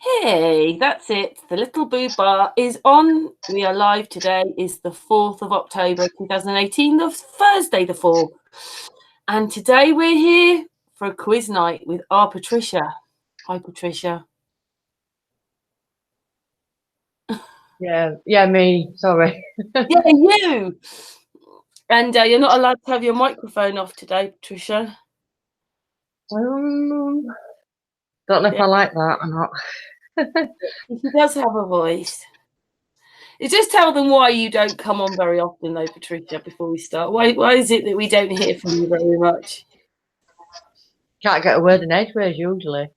Hey, that's it. The Little Boo Bar is on. We are live today. Is the 4th of October 2018, the Thursday the 4th. And today we're here for a quiz night with our Patricia. Hi, Patricia. Yeah, me. Sorry. Yeah, you. And you're not allowed to have your microphone off today, Patricia. Don't know if I like that or not. She does have a voice. You just tell them why you don't come on very often, though, Patricia, before we start. Why is it that we don't hear from you very much? Can't get a word in edgeways usually.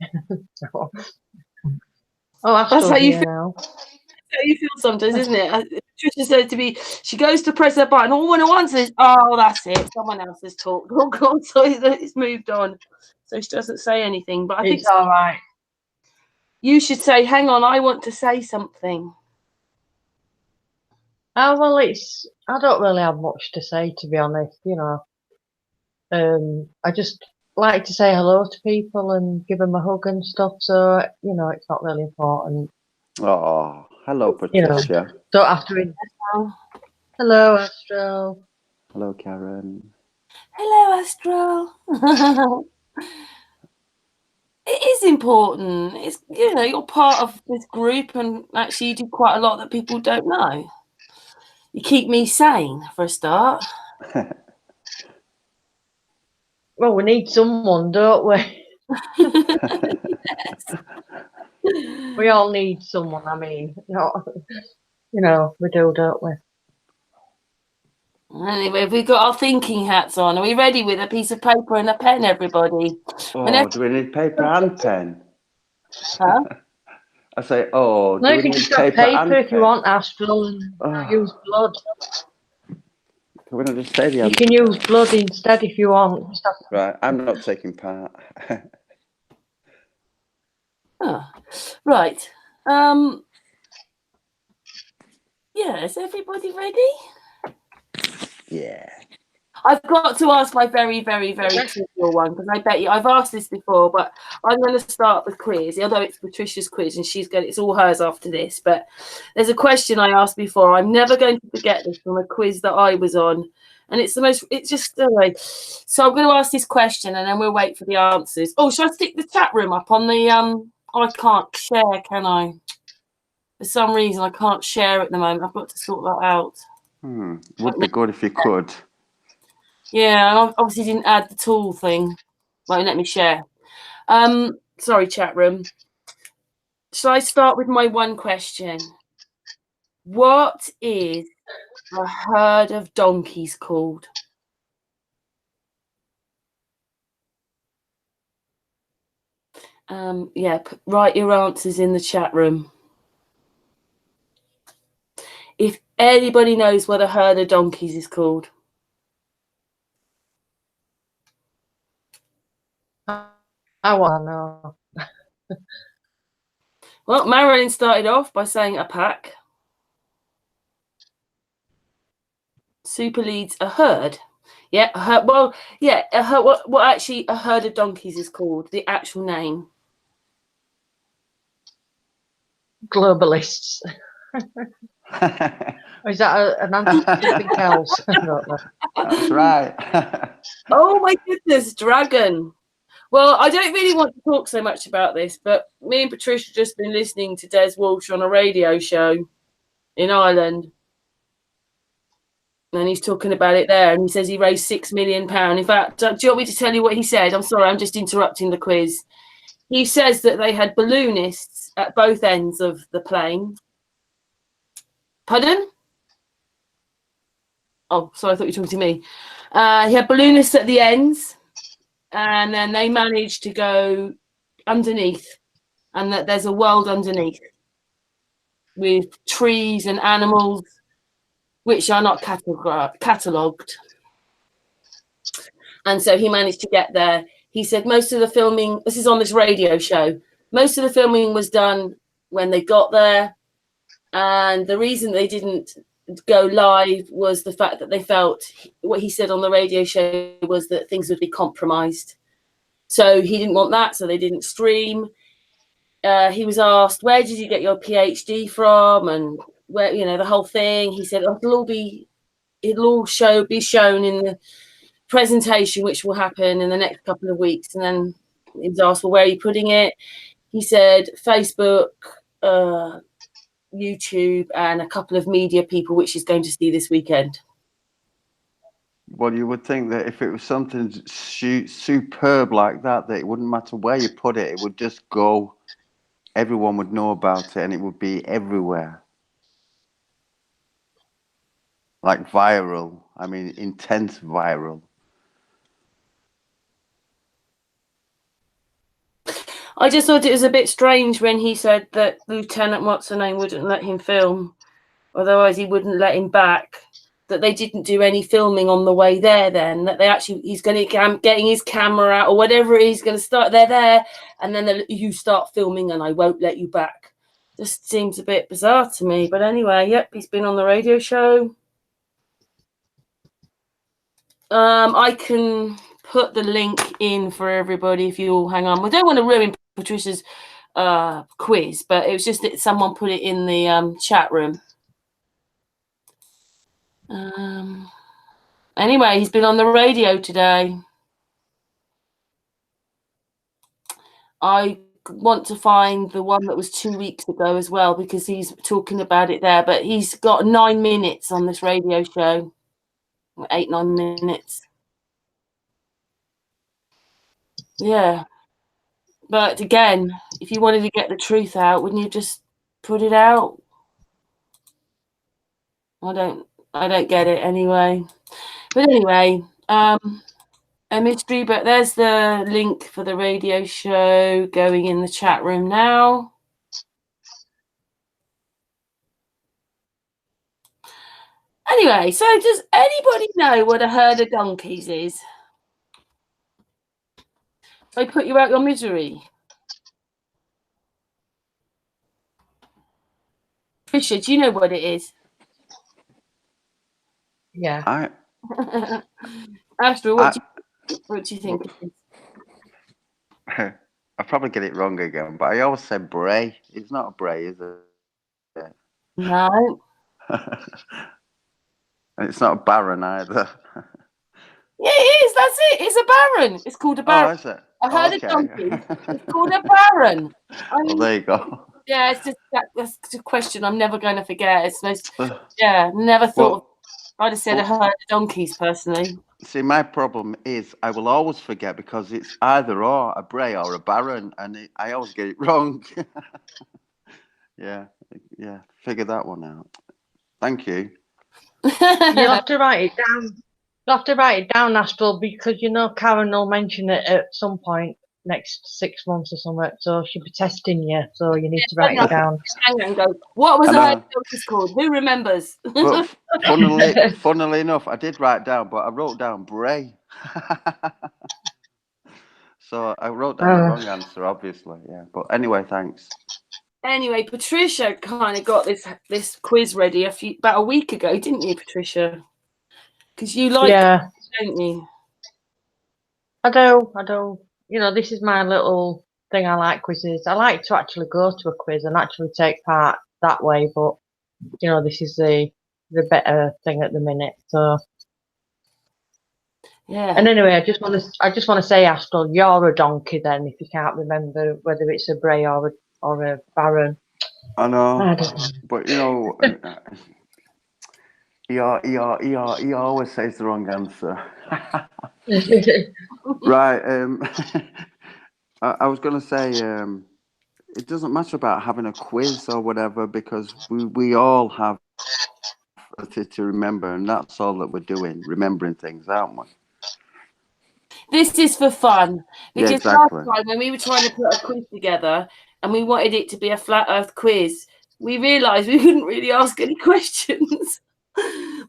Oh, That's how you feel now. That's how you feel sometimes, isn't it? Patricia said to me, she goes to press her button, all one wants is, oh, that's it. Someone else has talked. Oh, God, so it's moved on. So she doesn't say anything. But I think it's all right. You should say, hang on, I want to say something. Oh, well, I don't really have much to say, to be honest, I just like to say hello to people and give them a hug and stuff, so, it's not really important. Oh, hello, Patricia. Don't have to... Hello, Astral. Hello, Karen. Hello, Astral. It is important. It's, you're part of this group, and actually you do quite a lot that people don't know. You keep me sane, for a start. Well, we need someone, don't we? Yes. We all need someone, I mean, we do, don't we? Anyway, we've got our thinking hats on. Are we ready with a piece of paper and a pen, everybody? Oh, do we need paper and pen? Huh? I say, oh, no, you can just have paper if you want, Astral, and use blood. Can we not just say the answer? You can use blood instead if you want. Right, I'm not taking part. Oh, right. Yeah, is everybody ready? Yeah. I've got to ask my very, very, very trivial one, because I bet you I've asked this before, but I'm going to start the quiz, although it's Patricia's quiz and it's all hers after this. But there's a question I asked before. I'm never going to forget this from a quiz that I was on. And it's just the way. So I'm going to ask this question and then we'll wait for the answers. Oh, should I stick the chat room up on the, I can't share, can I? For some reason, I can't share at the moment. I've got to sort that out. Would be good if you could. Yeah, I obviously didn't add the tool thing. Won't let me share. Sorry, chat room. Shall I start with my one question? What is a herd of donkeys called? Yeah, write your answers in the chat room. If anybody knows what a herd of donkeys is called. I want to know. Well, Marilyn started off by saying a pack. Super leads a herd. Yeah, a herd. Well, yeah, a herd. What actually a herd of donkeys is called? The actual name. Globalists. Or is that an answer to something else? I don't know. That's right. Oh my goodness, dragon. Well, I don't really want to talk so much about this, but me and Patricia just been listening to Des Walsh on a radio show in Ireland. And he's talking about it there, and he says he raised £6 million. In fact, do you want me to tell you what he said? I'm sorry, I'm just interrupting the quiz. He says that they had balloonists at both ends of the plane. Pardon? Oh, sorry, I thought you were talking to me. He had balloonists at the ends, and then they managed to go underneath, and that there's a world underneath with trees and animals which are not catalogued. And so he managed to get there. He said most of the filming, this is on this radio show, most of the filming was done when they got there. And the reason they didn't go live was the fact that they felt, what he said on the radio show was that things would be compromised. So he didn't want that, so they didn't stream. he was asked, where did you get your PhD from, and where, you know, the whole thing. He said it'll all be shown in the presentation, which will happen in the next couple of weeks. And then he was asked, well, where are you putting it? He said Facebook, YouTube, and a couple of media people, which he's going to see this weekend. Well, you would think that if it was something superb like that, it wouldn't matter where you put it. It would just go. Everyone would know about it, and it would be everywhere. Like viral. I mean, intense viral. I just thought it was a bit strange when he said that Lieutenant what's-her-name wouldn't let him film, otherwise he wouldn't let him back. That they didn't do any filming on the way there. Then that he's going to getting his camera out or whatever. He's going to start. They're there, and then you start filming, and I won't let you back. Just seems a bit bizarre to me. But anyway, yep, he's been on the radio show. I can put the link in for everybody if you all hang on. We don't want to ruin Patricia's quiz, but it was just that someone put it in the chat room. Anyway, he's been on the radio today. I want to find the one that was 2 weeks ago as well, because he's talking about it there. But he's got 9 minutes on this radio show. 8-9 minutes. Yeah. But again, if you wanted to get the truth out, wouldn't you just put it out? I don't get it anyway. But anyway, a mystery, but there's the link for the radio show going in the chat room now. Anyway, so does anybody know what a herd of donkeys is? I put you out your misery. Patricia, do you know what it is? Yeah. Astrid, what do you think it is? I probably get it wrong again, but I always say bray. It's not a bray, is it? No. And it's not a baron either. Yeah, it is. That's it. It's a baron. It's called a baron. Oh, is it? I heard a donkey. It's called a baron. Well, there you go. Yeah, it's just that's a question I'm never going to forget. It's most, never thought. I'd have said a herd of donkeys personally. See, my problem is I will always forget because it's either or a bray or a baron, and I always get it wrong. Yeah, figure that one out. Thank you. You'll have to write it down. You'll have to write it down, Astral, because you know Karen will mention it at some point next 6 months or something. So she'll be testing you. So you need to write it down. Hang on, go. What was the donkeys called? Who remembers? But funnily enough, I did write down, but I wrote down bray. So I wrote down the wrong answer, obviously. Yeah, but anyway, thanks. Anyway, Patricia kind of got this quiz ready about a week ago, didn't you, Patricia? Because you like it, don't you? I do. You know, this is my little thing. I like quizzes. I like to actually go to a quiz and actually take part that way. But you know, this is the better thing at the minute. So yeah. And anyway, I just want to say, Astral, you're a donkey then. If you can't remember whether it's a bray or a baron. I know. I don't know. But you know. He always says the wrong answer. Right. I was going to say it doesn't matter about having a quiz or whatever, because we all have to remember, and that's all that we're doing, remembering things, aren't we? This is for fun. Because exactly. last time when we were trying to put a quiz together and we wanted it to be a flat earth quiz, we realised we couldn't really ask any questions.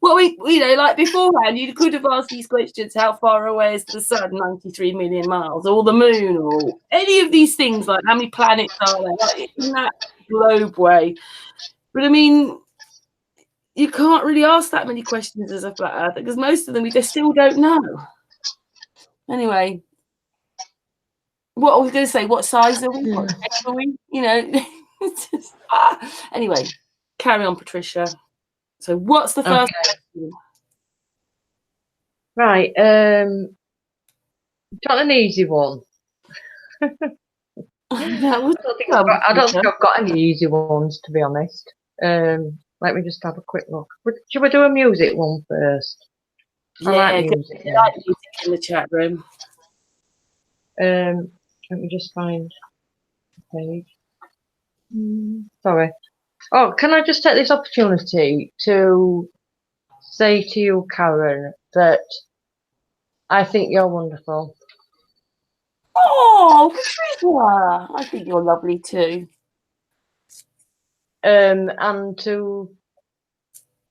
Well, we know, like beforehand, you could have asked these questions: how far away is the sun? 93 million miles, or the moon, or any of these things, like how many planets are there, like in that globe way. But I mean, you can't really ask that many questions as a flat earther, because most of them we just still don't know. Anyway, what I was going to say, what size are we? What shape are we? You know, it's just, anyway, carry on, Patricia. So what's the first question? Right, got an easy one. I don't think I've got any easy ones, to be honest. Let me just have a quick look. Should we do a music one first? Yeah, I like music. I like music in the chat room. Let me just find the page. Sorry. Oh, can I just take this opportunity to say to you, Karen, that I think you're wonderful. Oh, Patricia, I think you're lovely too. And to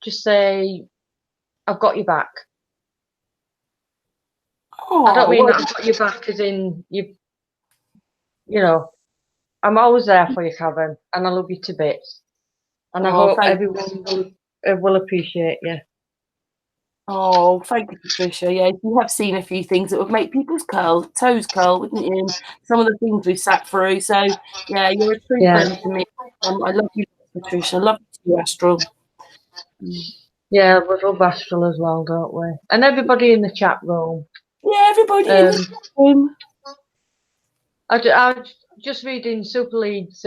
just say, I've got your back. Oh, I don't mean that I've got your back as in you know, I'm always there for you, Karen, and I love you to bits. And I hope everyone will appreciate you. Oh, thank you, Patricia. Yeah, you have seen a few things that would make people's toes curl, wouldn't you? And some of the things we've sat through. So, yeah, you're a true friend to me. I love you, Patricia. I love you, Astral. Yeah, we love Astral as well, don't we? And everybody in the chat room. Yeah, everybody in the chat room. I was just reading Super Lead's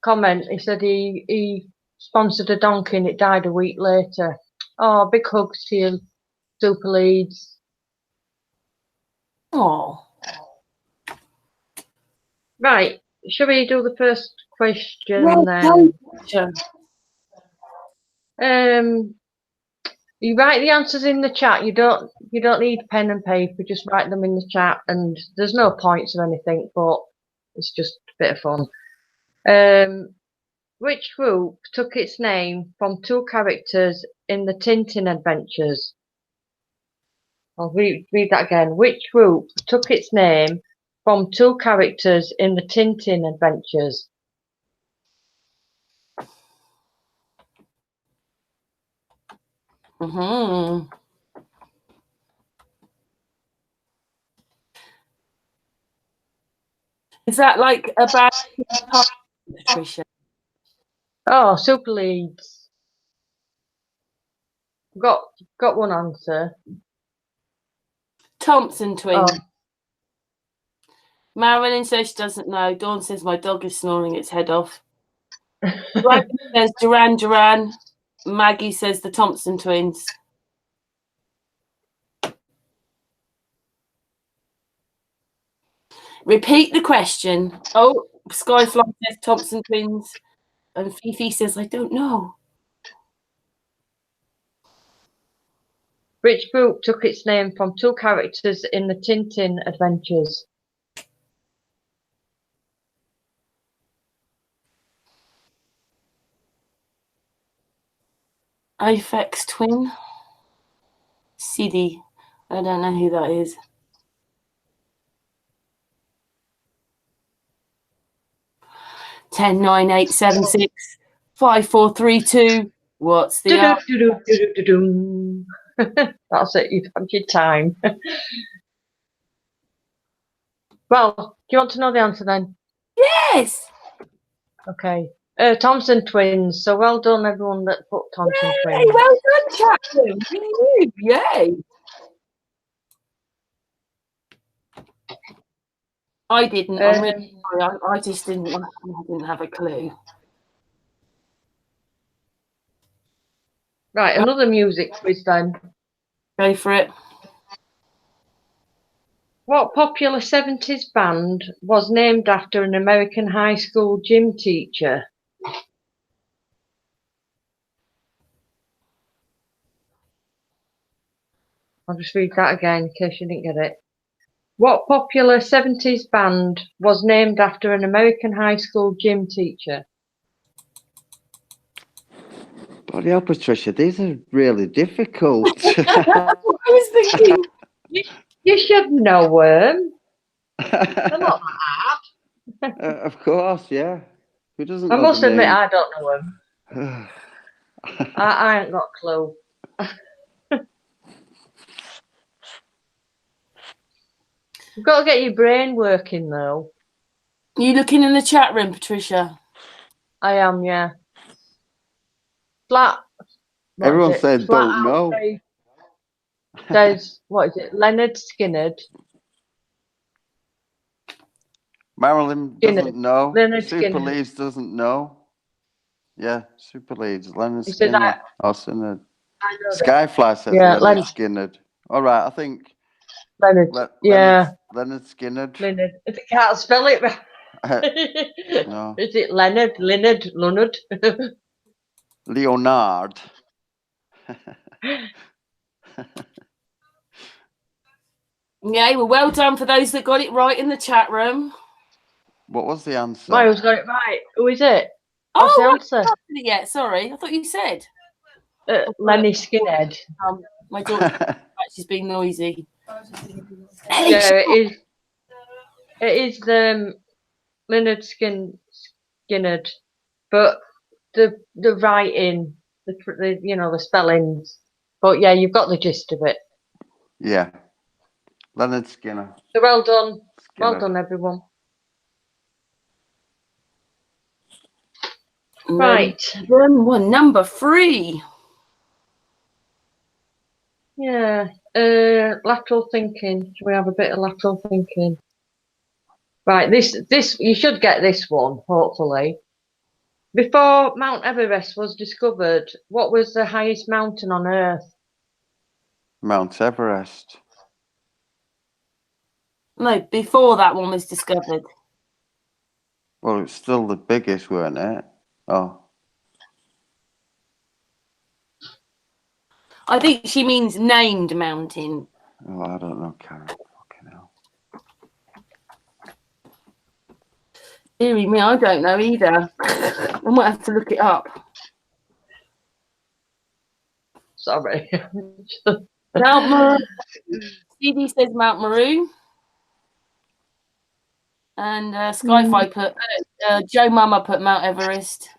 comment. He said he sponsored a donkey and it died a week later. Oh, big hugs to you, Super Leads. Oh. Right, shall we do the first question then? Sure. You write the answers in the chat. You don't need pen and paper. Just write them in the chat, and there's no points or anything, but it's just a bit of fun. Which group took its name from two characters in the Tintin adventures? I'll read that again. Which group took its name from two characters in the Tintin adventures? Is that like about Patricia? Oh, Super Leads. Got one answer. Thompson twins. Oh. Marilyn says she doesn't know. Dawn says my dog is snoring its head off. Dragon says Duran. Maggie says the Thompson twins. Repeat the question. Oh, Skyfly says Thompson twins. And Fifi says, I don't know. Which group took its name from two characters in the Tintin adventures? Aphex Twin. Sidi. I don't know who that is. Ten, 9, 8, 7, 6, 5, 4, 3, 2. What's the That's it. You've had your time. Well, do you want to know the answer then? Yes. Okay. Thompson twins. So well done, everyone that put Thompson twins. Well done, Captain. Yay. I didn't. I'm really sorry. I just didn't. I didn't have a clue. Right, another music quiz then. Go for it. What popular 70s band was named after an American high school gym teacher? I'll just read that again in case you didn't get it. What popular 70s band was named after an American high school gym teacher? Bloody hell, Patricia, these are really difficult. I was thinking. You should know them. They're not that hard. Of course, yeah. Who doesn't? I must admit, I don't know them. I ain't got a clue. You've got to get your brain working, though. Are you looking in the chat room, Patricia? I am, yeah. Flat. Everyone said Flat don't know. There's, what is it? Leonard Skinner. Marilyn doesn't know. Leonard Super Skinner. Leeds doesn't know. Yeah, Super Leeds. Leonard He said Skinner. Oh, Skinner. I know that. Skyfly says Yeah, Leonard Skinner. All right, I think Leonard. Yeah. Leonard Skinner. Leonard. I can't spell it. No. Is it Leonard? Leonard? Leonard. Yeah, well done for those that got it right in the chat room. What was the answer? Miles got it right. Who is it? What's the answer? Yeah, sorry. I thought you said. Lenny Skinhead. My daughter, she's being noisy. Yeah, it is Leonard Skinner, but the writing, the the spellings. But yeah, you've got the gist of it. Yeah. Leonard Skinner. So well done. Skinner. Well done, everyone. Right. One, number 3. Yeah. Lateral thinking. Should we have a bit of lateral thinking? Right. This you should get this one, hopefully. Before Mount Everest was discovered, what was the highest mountain on Earth? Mount Everest. No, before that one was discovered. Well, it's still the biggest, weren't it? Oh. I think she means named mountain. Oh, I don't know, Karen. Fucking hell. Deary me, I don't know either. I might have to look it up. Sorry. Mount Meru. CD says Mount Meru. And Skyfi put, Joe Mama put Mount Everest.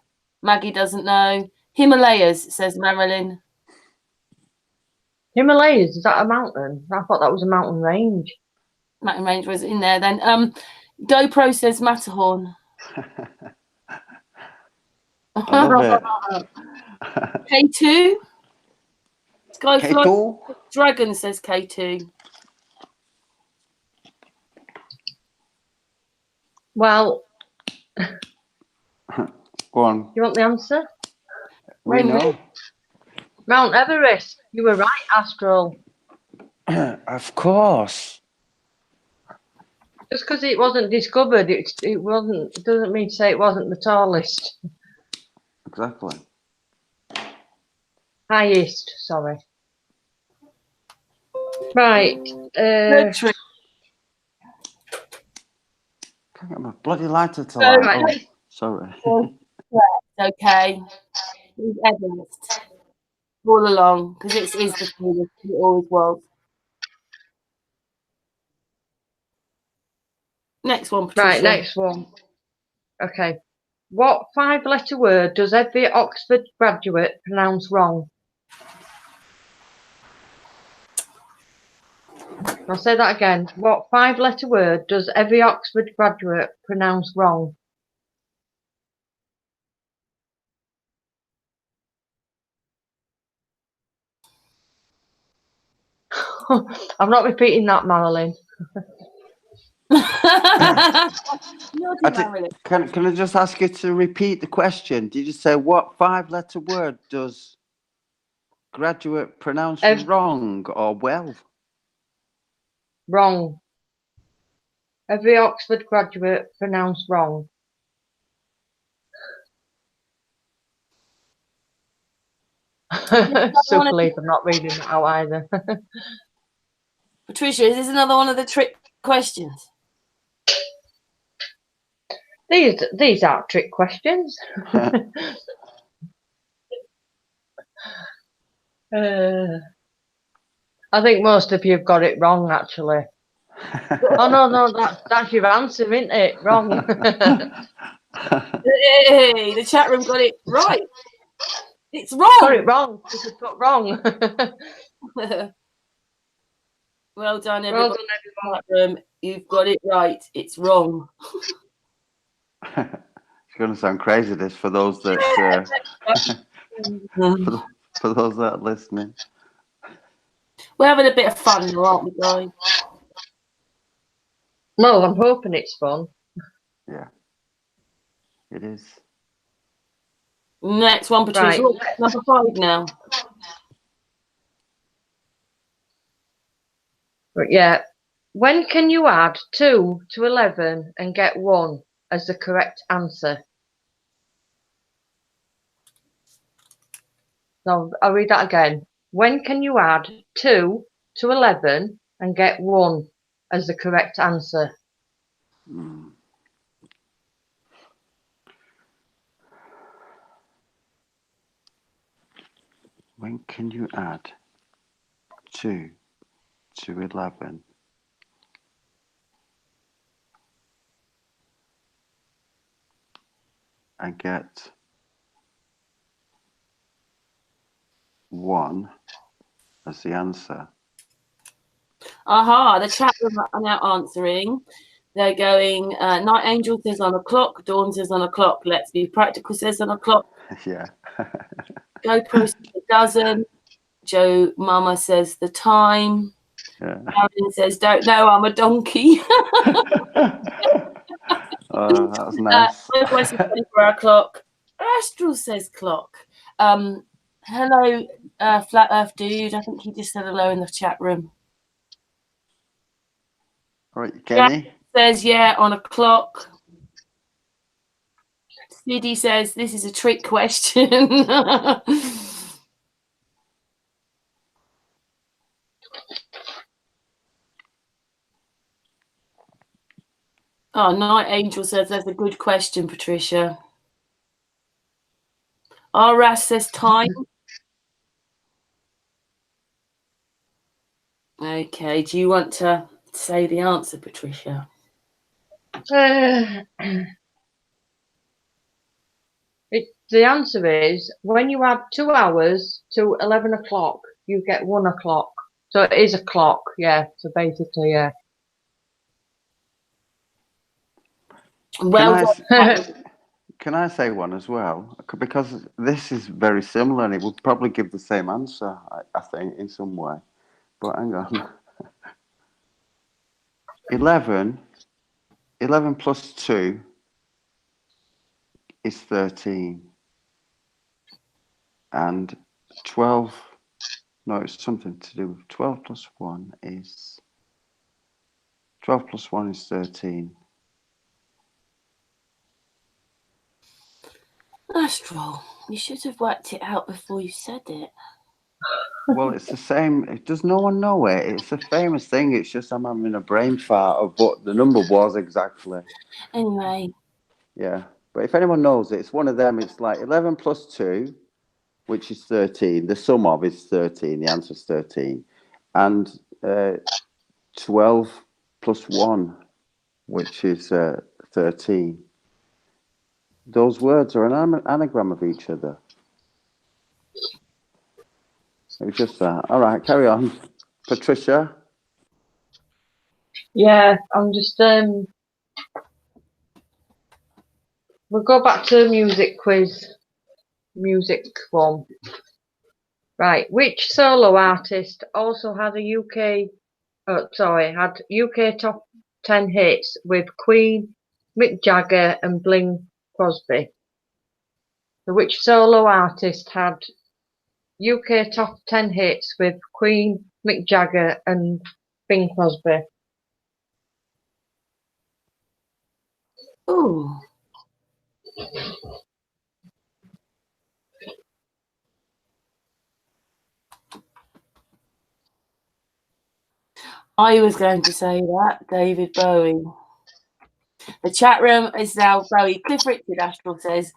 Maggie doesn't know. Himalayas, says Marilyn. Himalayas, is that a mountain? I thought that was a mountain range. Mountain range was in there then. GoPro says Matterhorn. K2. K2? Dragon says K2. Well, go on. You want the answer? We know. Mount Everest. You were right, Astral. Of course. Just because it wasn't discovered, it wasn't. It doesn't mean to say it wasn't the tallest. Exactly. Highest. Sorry. Right. Can't get my bloody lighter to light. Right. Oh, sorry. Okay. It's Everest. All along, because it is the tallest. It always was. Next one, Patricia. Right, next one. Okay. What 5-letter word does every Oxford graduate pronounce wrong? I'll say that again. What 5-letter word does every Oxford graduate pronounce wrong? I'm not repeating that, Marilyn. Can I just ask you to repeat the question? Did you say what 5-letter word does graduate pronounce wrong or well? Wrong. Every Oxford graduate pronounced wrong. So pleased I'm not reading that out either. Patricia, is this another one of the trick questions? These aren't trick questions. I think most of you have got it wrong, actually. Oh no, that's your answer, isn't it? Wrong. Hey, the chat room got it right. It's wrong. Got it wrong. This is put wrong. Well done, Well everybody. done, everyone. You've got it right. It's wrong. It's going to sound crazy, this, for those that for those that are listening. We're having a bit of fun, aren't we, guys? Well, I'm hoping it's fun. Yeah, it is. Next one, Patricia. Right. Number 5 now. But yeah. When can you add 2 to 11 and get 1 as the correct answer? No, I'll read that again. When can you add 2 to 11 and get 1 as the correct answer? When can you add 2 to 11? And get 1 as the answer. Aha, the chat room are now answering. They're going, Night Angel says on a clock, Dawn says on a clock, Let's Be Practical says on a clock. Yeah. GoPro says a dozen. Joe Mama says the time. Yeah. Marilyn says, don't know, I'm a donkey. Oh, that was nice. My says 24-hour clock. Astral says clock. Hello, Flat Earth Dude. I think he just said hello in the chat room. All right, Kenny. Says, yeah, on a clock. Siddy says, this is a trick question. Oh, Night Angel says, that's a good question, Patricia. Ras says time. Okay, do you want to say the answer, Patricia? The answer is when you add 2 hours to 11 o'clock, you get 1 o'clock. So it is a clock, yeah. So basically, yeah. Well, Can I say one as well? Because this is very similar and it would probably give the same answer, I think, in some way. But hang on. 11 plus 2 is 13. And 12, no, it's something to do with 12 plus 1 is 12 plus 1 is 13. Astral, you should have worked it out before you said it. Well, it's the same. Does no one know it? It's a famous thing. It's just I'm having a brain fart of what the number was exactly. Anyway. Yeah. But if anyone knows it, it's one of them. It's like 11 plus 2, which is 13. The sum of is 13. The answer is 13. And 12 plus 1, which is 13. Those words are an anagram of each other. It was just that. All right, carry on. Patricia? Yeah, I'm just, we'll go back to the music quiz. Music one. Right, which solo artist also had had UK top 10 hits with Queen, Mick Jagger and Bing Crosby? So which solo artist had UK top 10 hits with Queen, Mick Jagger and Bing Crosby? Ooh. I was going to say that, David Bowie. The chat room is now Bowie. Cliff Richard, Astral says.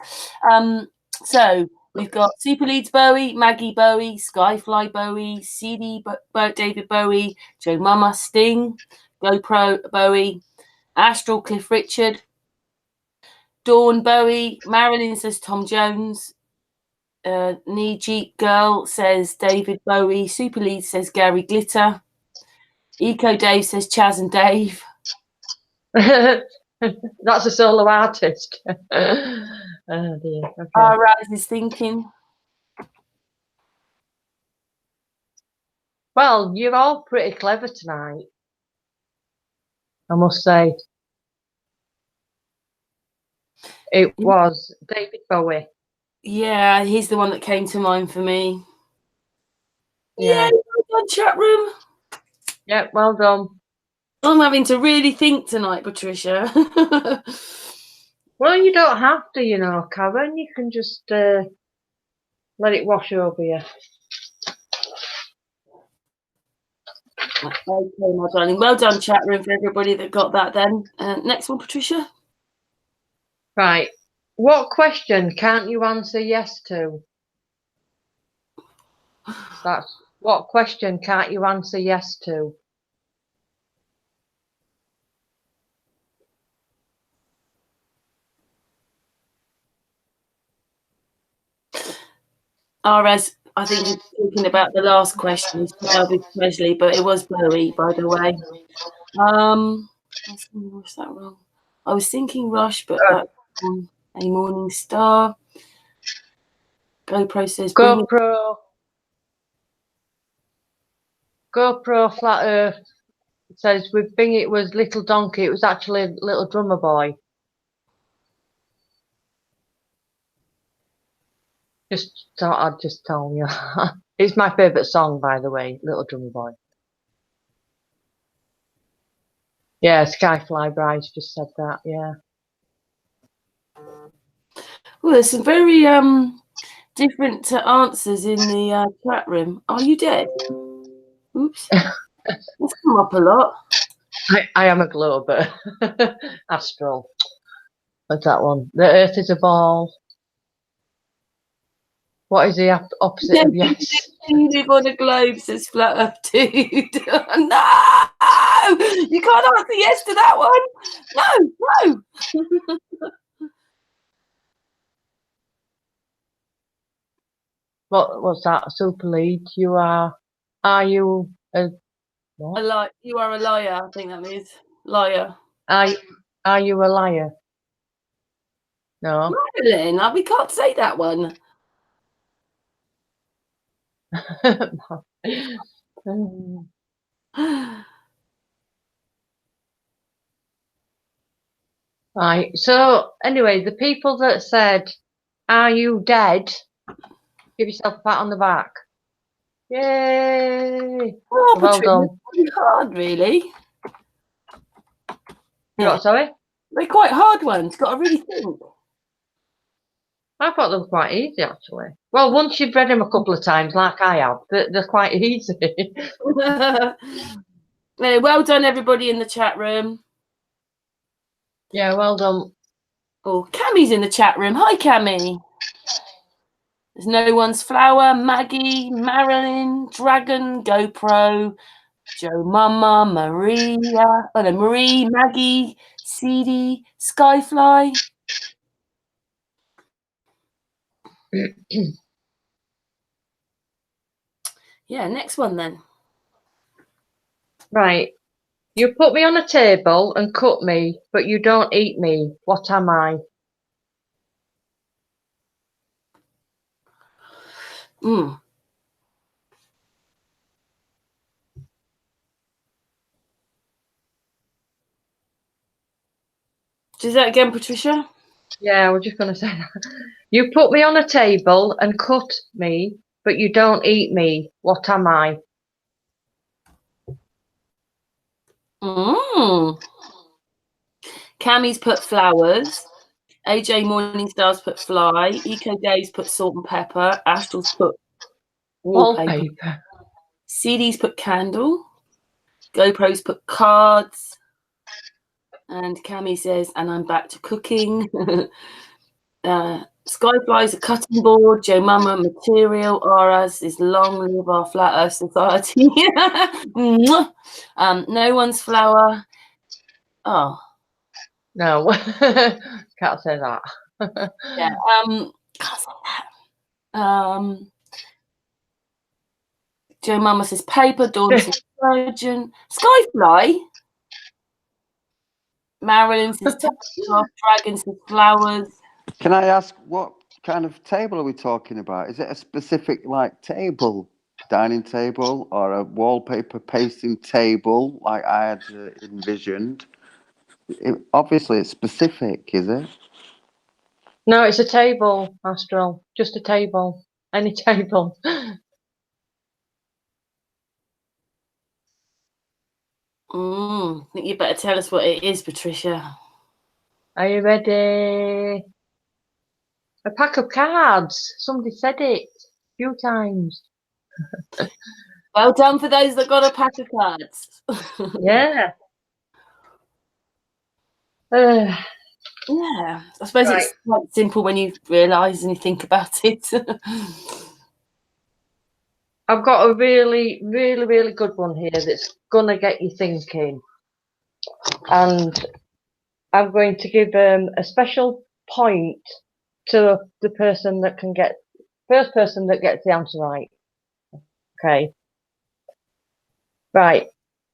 So we've got Super Leeds Bowie, Maggie Bowie, Skyfly Bowie, CD David Bowie, Joe Mama Sting, GoPro Bowie, Astral Cliff Richard, Dawn Bowie, Marilyn says Tom Jones, Knee Jeep Girl says David Bowie, Super Leeds says Gary Glitter, Eco Dave says Chaz and Dave. That's a solo artist. Oh dear. Okay. Raz is thinking. Well, you're all pretty clever tonight, I must say. It was David Bowie. Yeah, he's the one that came to mind for me. Yeah. Well done, chat room. Yeah, well done. I'm having to really think tonight, Patricia. Well, you don't have to, you know, Karen. You can just let it wash over you. Okay, my darling. Well done, chat room, for everybody that got that then. Next one, Patricia. Right. What question can't you answer yes to? That's what question can't you answer yes to? RS, I think he's talking about the last question, Presley, but it was Bowie, by the way. What's that wrong? I was thinking Rush, but that's A Morning Star. GoPro says GoPro Flat Earth says with Bing it was Little Donkey. It was actually Little Drummer Boy. Just thought I'd just tell you. It's my favourite song, by the way, Little Drummer Boy. Yeah, Skyfly Brides just said that, yeah. Well, there's some very different answers in the chat room. Are you dead? Oops. That's come up a lot. I am a globe, astral. What's that one? The Earth is a ball. What is the opposite of yes? You live on a globe, says Flat Earth Dude. No! You can't answer yes to that one. No. What's that? Super lead. You are you a what? You are a liar, I think that means. Liar. Are you a liar? No. Marilyn, we can't say that one. Right. So anyway, the people that said, "Are you dead?" Give yourself a pat on the back. Yay! Oh, Well done. Pretty hard, really. Yeah. Sorry? They're quite hard ones. Got to really think. I thought they were quite easy, actually. Well, once you've read them a couple of times, like I have, they're quite easy. Well done, everybody in the chat room. Yeah, well done. Oh, Cammie's in the chat room. Hi, Cammie. There's No One's Flower, Maggie, Marilyn, Dragon, GoPro, Joe Mama, Marie, Maggie, CD, Skyfly. Yeah, next one then. Right. You put me on a table and cut me, but you don't eat me. What am I? Do that again, Patricia? Yeah, I was just going to say that. You put me on a table and cut me, but you don't eat me. What am I? Cammie's put flowers. AJ Morningstar's put fly. Eco Days put salt and pepper. Astral's put wallpaper. CD's put candle. GoPro's put cards. And Cammie says, and I'm back to cooking. Skyfly's a cutting board. Joe Mama material. Aras is long live our flat earth society. No One's Flower. Oh. No, can't say that. Yeah, can't say that. Joe Mama says paper. Dawn says Virgin. Skyfly. Marilyn says telegraph. Dragon says flowers. Can I ask what kind of table are we talking about? Is it a specific like table, dining table, or a wallpaper pasting table like I had envisioned? Obviously, it's specific, is it? No, it's a table, Astral. Just a table. Any table. I think you better tell us what it is, Patricia. Are you ready? A pack of cards. Somebody said it a few times. Well done for those that got a pack of cards. Yeah. Yeah, I suppose Right. it's quite simple when you realise and you think about it. I've got a really, really, really good one here that's gonna get you thinking. And I'm going to give a special point to the person that can get first person that gets the answer right. Okay. Right.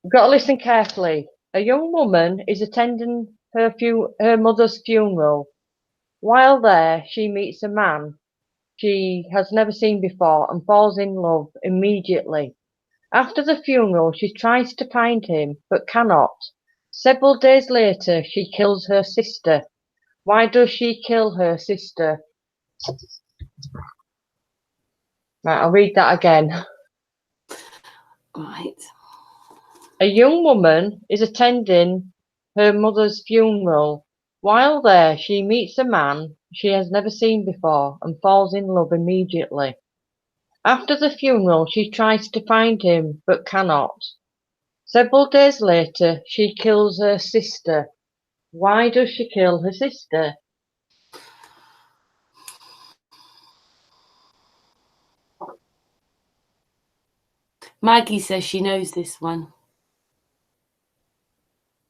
You've got to listen carefully. A young woman is attending her mother's funeral. While there, she meets a man she has never seen before and falls in love immediately. After the funeral, she tries to find him but cannot. Several days later, she kills her sister. Why does she kill her sister? Right, I'll read that again. Right. A young woman is attending her mother's funeral. While there, she meets a man she has never seen before and falls in love immediately. After the funeral, she tries to find him but cannot. Several days later, she kills her sister. Why does she kill her sister? Maggie says she knows this one.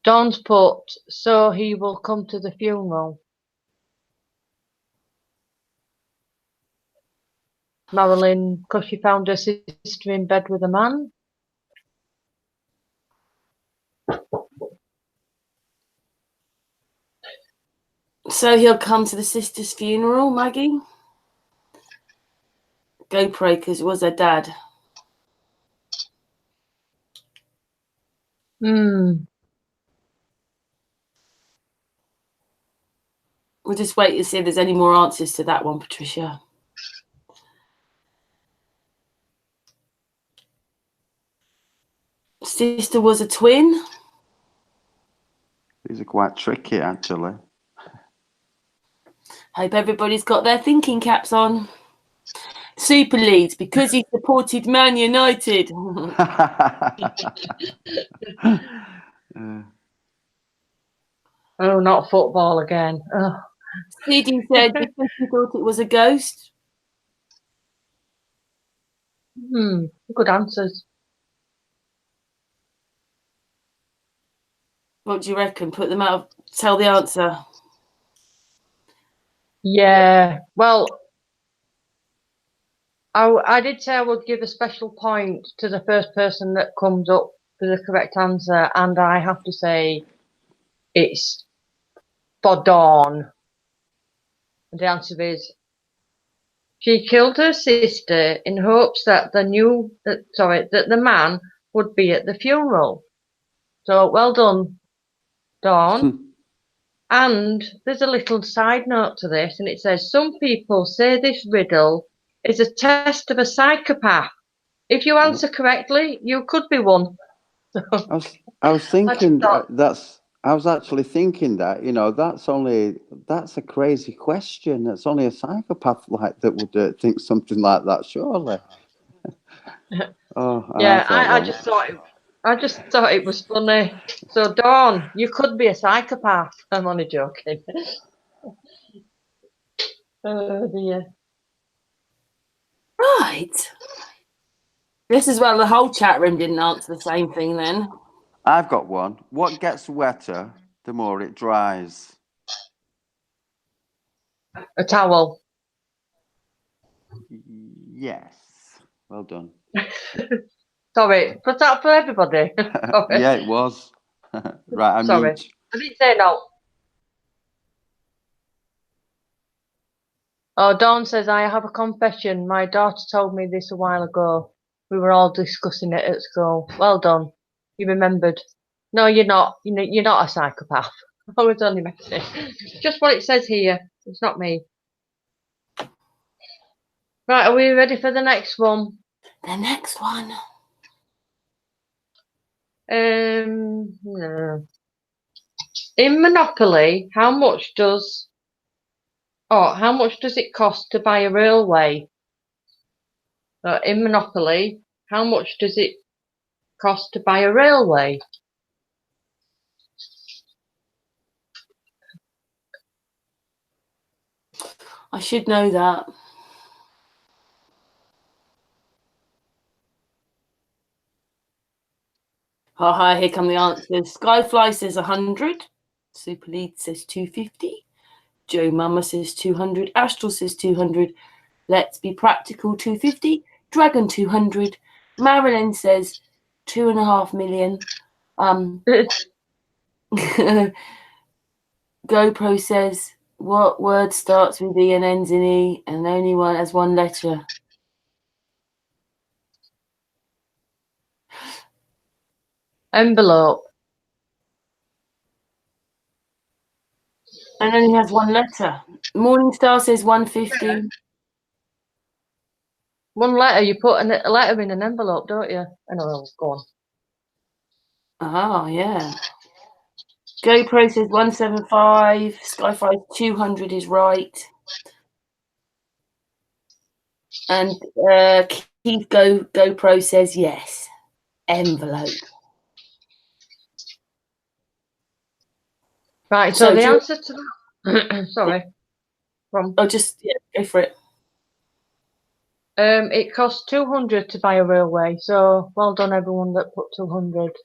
Dawn's put, so he will come to the funeral. Marilyn, because she found her sister in bed with a man. So he'll come to the sister's funeral, Maggie? Go pray, because it was her dad. We'll just wait and see if there's any more answers to that one, Patricia. Sister was a twin. These are quite tricky, actually. Hope everybody's got their thinking caps on. Super leads because he supported Man United. Oh, not football again. Oh. CD said because he thought it was a ghost. Good answers. What do you reckon? Put them out. Tell the answer. Yeah. Well, I did say I would give a special point to the first person that comes up with the correct answer, and I have to say it's for Dawn. And the answer is she killed her sister in hopes that the man would be at the funeral. So well done, Dawn. And there's a little side note to this, and it says some people say this riddle is a test of a psychopath. If you answer correctly, you could be one. I was thinking I was actually thinking that, you know, that's a crazy question. That's only a psychopath like that would think something like that, surely. Yeah, I just thought it was funny. So Dawn, you could be a psychopath. I'm only joking. Oh dear. Right. This is well, the whole chat room didn't answer the same thing then. I've got one. What gets wetter the more it dries? A towel. Yes. Well done. Sorry, was that for everybody? Sorry. Yeah, it was. Right, I'm Sorry. mute. I didn't say no. Oh, Dawn says, I have a confession. My daughter told me this a while ago. We were all discussing it at school. Well done. You remembered. No, you're not. You're not a psychopath. I was only messing. Just what it says here. It's not me. Right, are we ready for the next one? The next one. No. In Monopoly, how much does it cost to buy a railway? In Monopoly, how much does it cost to buy a railway? I should know that. Oh, hi, here come the answers. Skyfly says 100. Super Lead says 250. Joe Mama says 200. Astral says 200. Let's Be Practical 250. Dragon 200. Marilyn says 2.5 million. GoPro says, what word starts with E and ends in E and only one has one letter? Envelope. And only has one letter. Morningstar says 150. One letter. You put a letter in an envelope, don't you? Anyway, go on. Ah, yeah. GoPro says 175. Skyfly 200 is right. And Keith GoPro says yes. Envelope. Right, so the answer to that. Sorry. Oh, just go for it. It costs 200 to buy a railway, so well done everyone that put 200.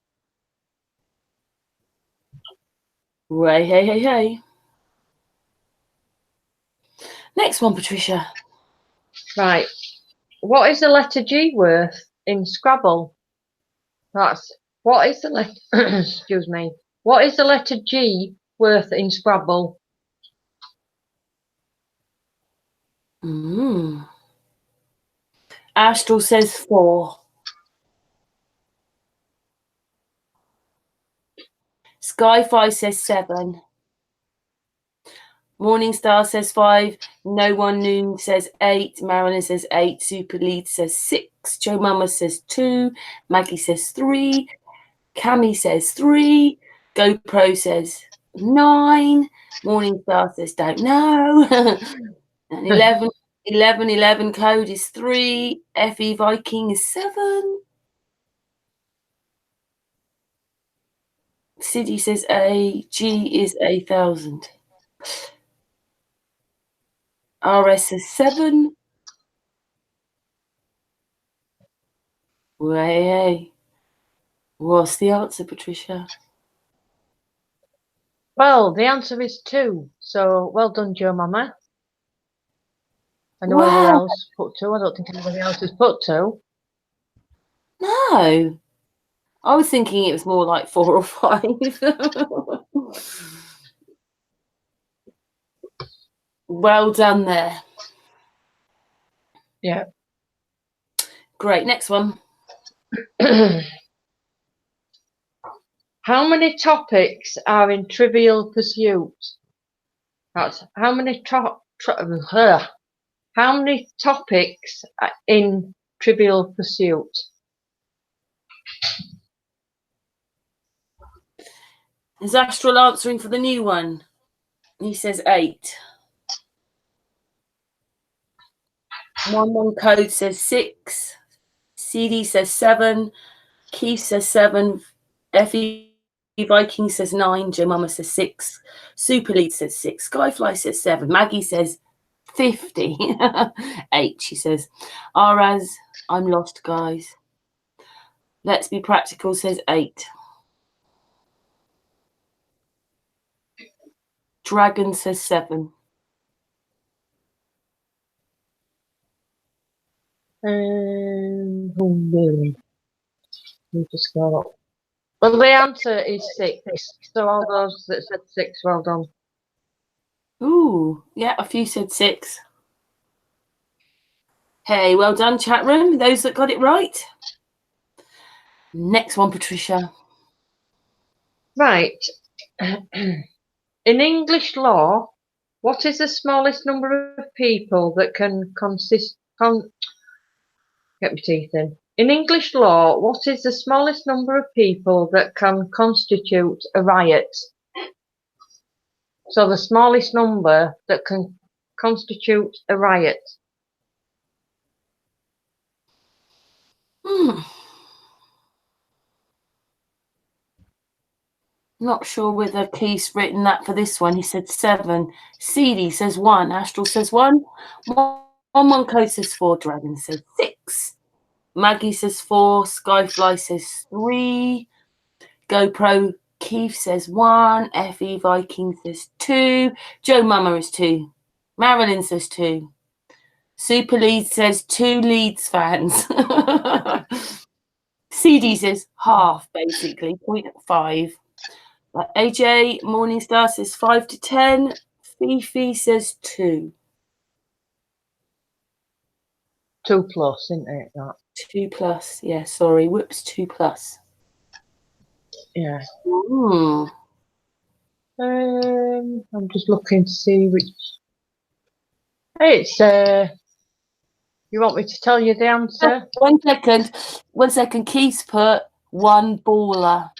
Right, hey. Next one, Patricia. Right. What is the letter G worth in Scrabble? What is the letter excuse me. What is the letter G worth in Scrabble? Astral says 4. Skyfly says 7. Morningstar says 5. No One Noon says 8. Marilyn says 8. Super Lead says 6. Joe Mama says 2. Maggie says 3. Cammy says 3. GoPro says 9. Morningstar says don't know. And 11 code is 3. FE Viking is 7. City says A. G is 1,000. RS says 7. Hey. What's the answer, Patricia? Well, the answer is 2. So well done, Joe Mama. And whoever else put 2. I don't think anybody else has put 2. No. I was thinking it was more like 4 or 5. Well done there. Yeah. Great. Next one. How many topics are in Trivial Pursuit? That's how many how many topics are in Trivial Pursuit? Is Astral answering for the new one? He says 8. 11 code says 6. CD says 7. Keith says 7. FE Viking says 9. Joe Mama says 6. Super Lead says 6. Skyfly says 7. Maggie says 50. 8, she says. Araz, I'm lost, guys. Let's Be Practical says 8. Dragon says 7. You just scroll up. Well, the answer is 6. So all those that said 6, well done. Ooh, yeah, a few said 6. Hey, well done, chat room. Those that got it right. Next one, Patricia. Right. In English law, what is the smallest number of people that can get my teeth in. In English law, what is the smallest number of people that can constitute a riot? So the smallest number that can constitute a riot. Not sure whether Keith's written that for this one. He said 7. CD says 1. Astral says 1. One Code says 4. Dragon says 6. Maggie says 4. Skyfly says 3. GoPro Keith says 1. FE Viking says 2. Joe Mama is 2. Marilyn says 2. Super Leeds says 2 Leeds fans. CD says half, basically, 0.5. AJ Morningstar says 5 to 10. Fifi says 2. 2 plus, isn't it? That? 2 plus. Yeah, sorry. Whoops, 2 plus. Yeah. I'm just looking to see which. It's you want me to tell you the answer? 1 second. 1 second. Keith's put 1 baller.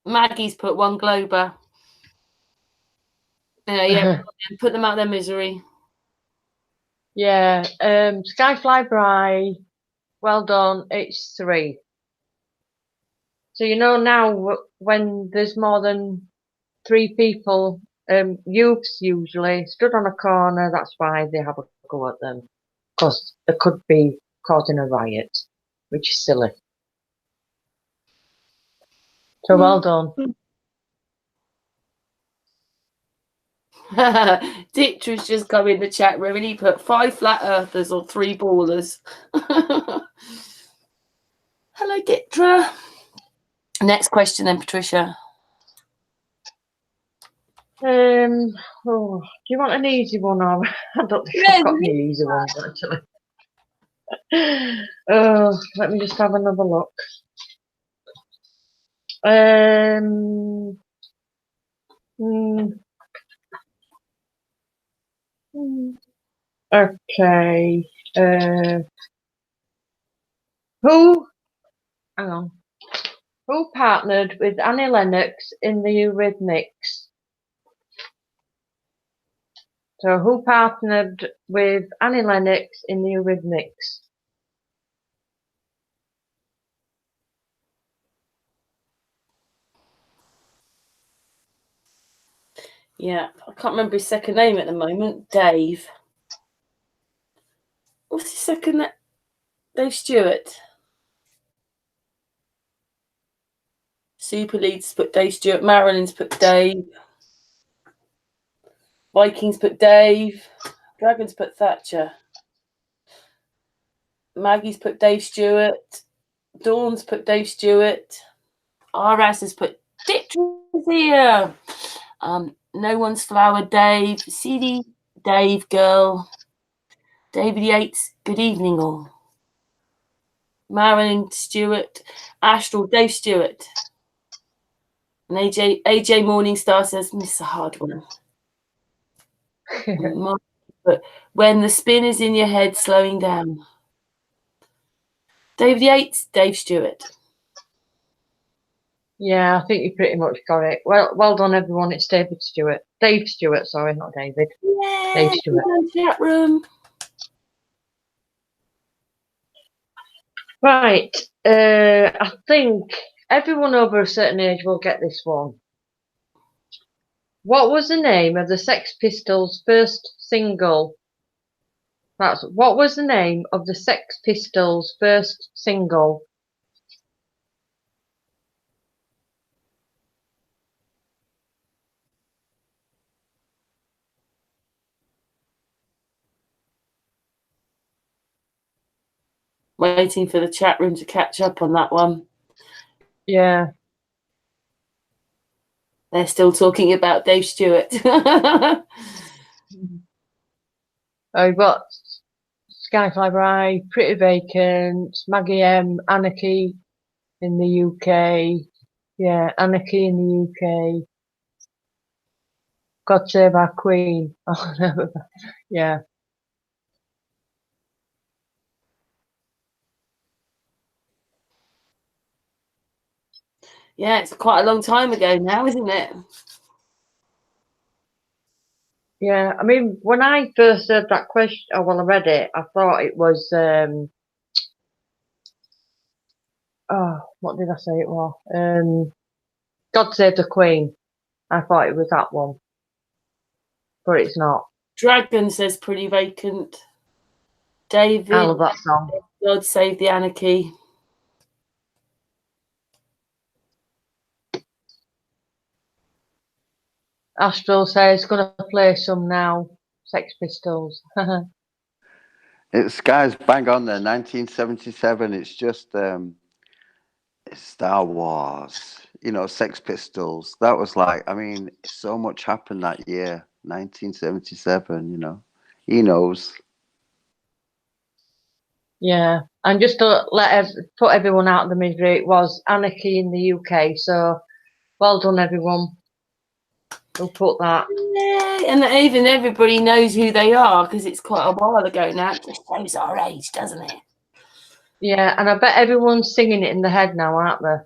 Maggie's put 1 glober. Yeah, put them out of their misery. Yeah. Skyfly Bry, well done. It's 3. So you know now when there's more than 3 people, youths usually stood on a corner. That's why they have a go at them, because they could be causing a riot, which is silly. So well done. Dictra's just come in the chat room and he put 5 flat earthers or 3 ballers. Hello, Dictra. Next question then, Patricia. Do you want an easy one? Or I don't think I've got any easy ones actually. Let me just have another look. Okay. Hang on. Who partnered with Annie Lennox in the Eurythmics? So who partnered with Annie Lennox in the Eurythmics? Yeah, I can't remember his second name at the moment. Dave. What's his second name? Dave Stewart. Super Leads put Dave Stewart. Marilyn's put Dave. Vikings put Dave. Dragons put Thatcher. Maggie's put Dave Stewart. Dawn's put Dave Stewart. RS has put Dictra's here. No One's Flower Dave. CD Dave Girl. David Yates, good evening all. Marilyn Stewart. Astral Dave Stewart. And AJ Morningstar says, miss a hard one. But when the spin is in your head, slowing down. David Yates, Dave Stewart. Yeah, I think you pretty much got it. Well done, everyone. It's David Stewart. Dave Stewart, sorry, not David. Yeah, Dave Stewart. Chat room. Right. I think everyone over a certain age will get this one. What was the name of the Sex Pistols' first single? What was the name of the Sex Pistols' first single? Waiting for the chat room to catch up on that one. Yeah. They're still talking about Dave Stewart. I've got Skyfly Bride, Pretty Vacant, Maggie M, Anarchy in the UK. Yeah, Anarchy in the UK. God Save Our Queen. Oh, no. Yeah. Yeah, it's quite a long time ago now, isn't it? Yeah, I mean, when I first heard that question, oh, well, I read it, I thought it was, oh, what did I say it was? God Save the Queen. I thought it was that one, but it's not. Dragon says Pretty Vacant. David, I love that song. God Save the Anarchy. Astral says, gonna play some now. Sex Pistols. It's guys bang on there. 1977. It's just it's Star Wars. You know, Sex Pistols. That was like, I mean, so much happened that year, 1977. You know, he knows. Yeah, and just to put everyone out of the misery, it was Anarchy in the UK. So well done, everyone who put that. Yeah, and even everybody knows who they are because it's quite a while ago now. It just shows our age, doesn't it? Yeah, and I bet everyone's singing it in the head now, aren't they?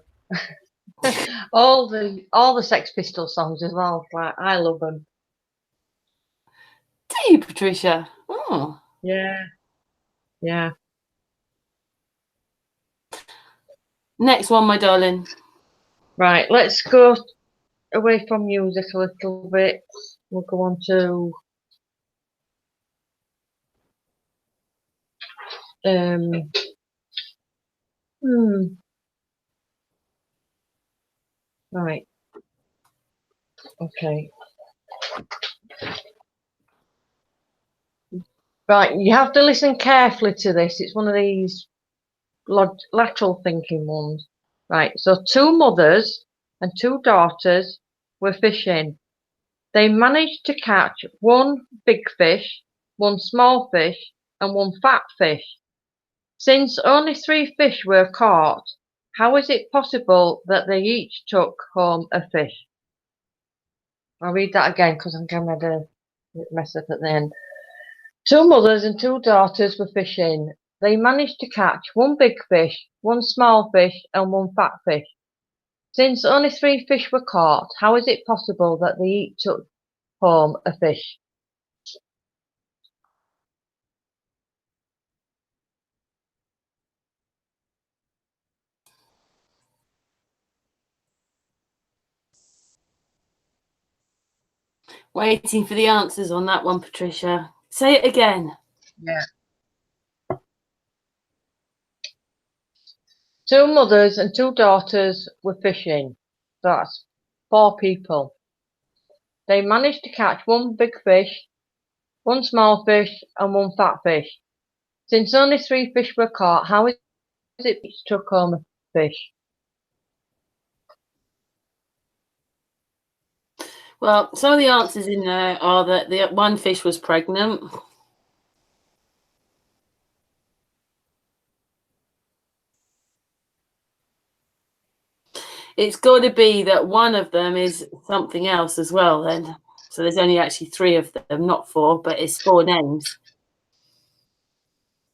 all the Sex Pistol songs as well. Like, I love them. Do you, Patricia? Oh. Yeah. Yeah. Next one, my darling. Right, let's go away from music a little bit. We'll go on to right. Okay. Right, you have to listen carefully to this. It's one of these lateral thinking ones. Right, so two mothers and two daughters were fishing. They managed to catch one big fish, one small fish, and one fat fish. Since only 3 fish were caught, how is it possible that they each took home a fish? I'll read that again because I'm going to mess up at the end. Two mothers and two daughters were fishing. They managed to catch one big fish, one small fish, and one fat fish. Since only 3 fish were caught, how is it possible that they each took home a fish? Waiting for the answers on that one, Patricia. Say it again. Yeah. Two mothers and two daughters were fishing. That's 4 people. They managed to catch one big fish, one small fish, and one fat fish. Since only 3 fish were caught, how is it each took home a fish? Well, some of the answers in there are that the one fish was pregnant. It's got to be that one of them is something else as well then. So there's only actually 3 of them, not 4, but it's 4 names.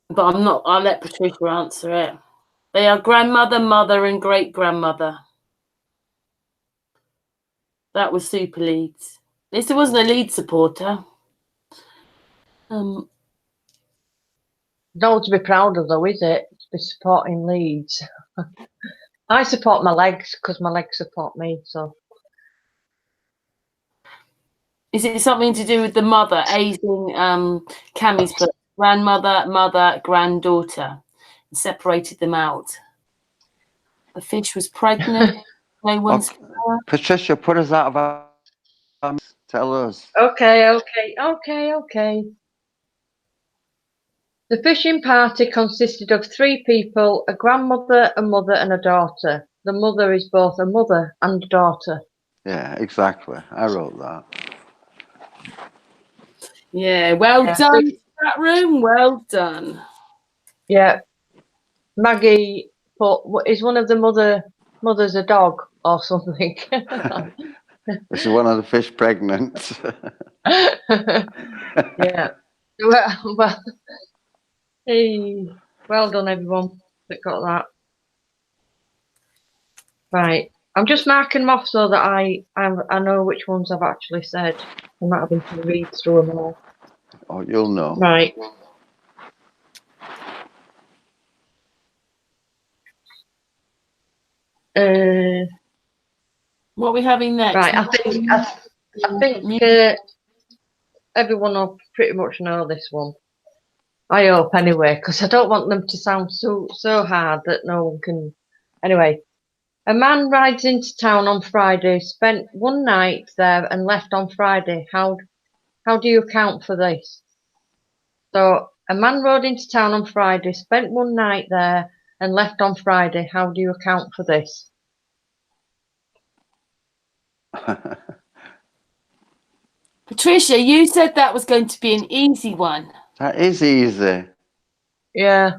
But I'll let Patricia answer it. They are grandmother, mother, and great-grandmother. That was Super Leeds. At least it wasn't a Leeds supporter. No to be proud of though, is it? To be supporting Leeds. I support my legs because my legs support me, so. Is it something to do with the mother? A's in Cammy's put grandmother, mother, granddaughter. And separated them out. The fish was pregnant. No one's. Okay. Patricia, put us out of our. Tell us. Okay. The fishing party consisted of 3 people, a grandmother, a mother and a daughter. The mother is both a mother and a daughter. Yeah, exactly. I wrote that. Yeah, well done, chat room. Well done. Yeah. Maggie put, is one of the mothers a dog or something? This is one of the fish pregnant. Yeah. Well, hey, well done everyone that got that. Right. I'm just marking them off so that I know which ones I've actually said. I'm not having to read through them all. Oh, you'll know. Right. What are we having next? Right. I think everyone will pretty much know this one. I hope anyway, because I don't want them to sound so hard that no one can. Anyway, a man rides into town on Friday, spent one night there, and left on Friday. How do you account for this? So, a man rode into town on Friday, spent one night there, and left on Friday. How do you account for this? Patricia, you said that was going to be an easy one. That is easy. Yeah.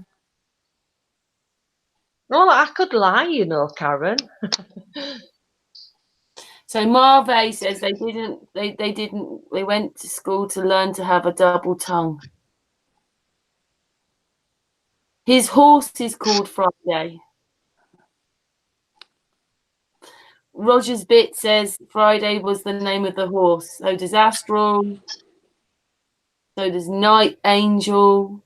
Well, I could lie, you know, Karen. So Marve says they went to school to learn to have a double tongue. His horse is called Friday. Roger's Bit says Friday was the name of the horse. So does Astral. So does Night Angel.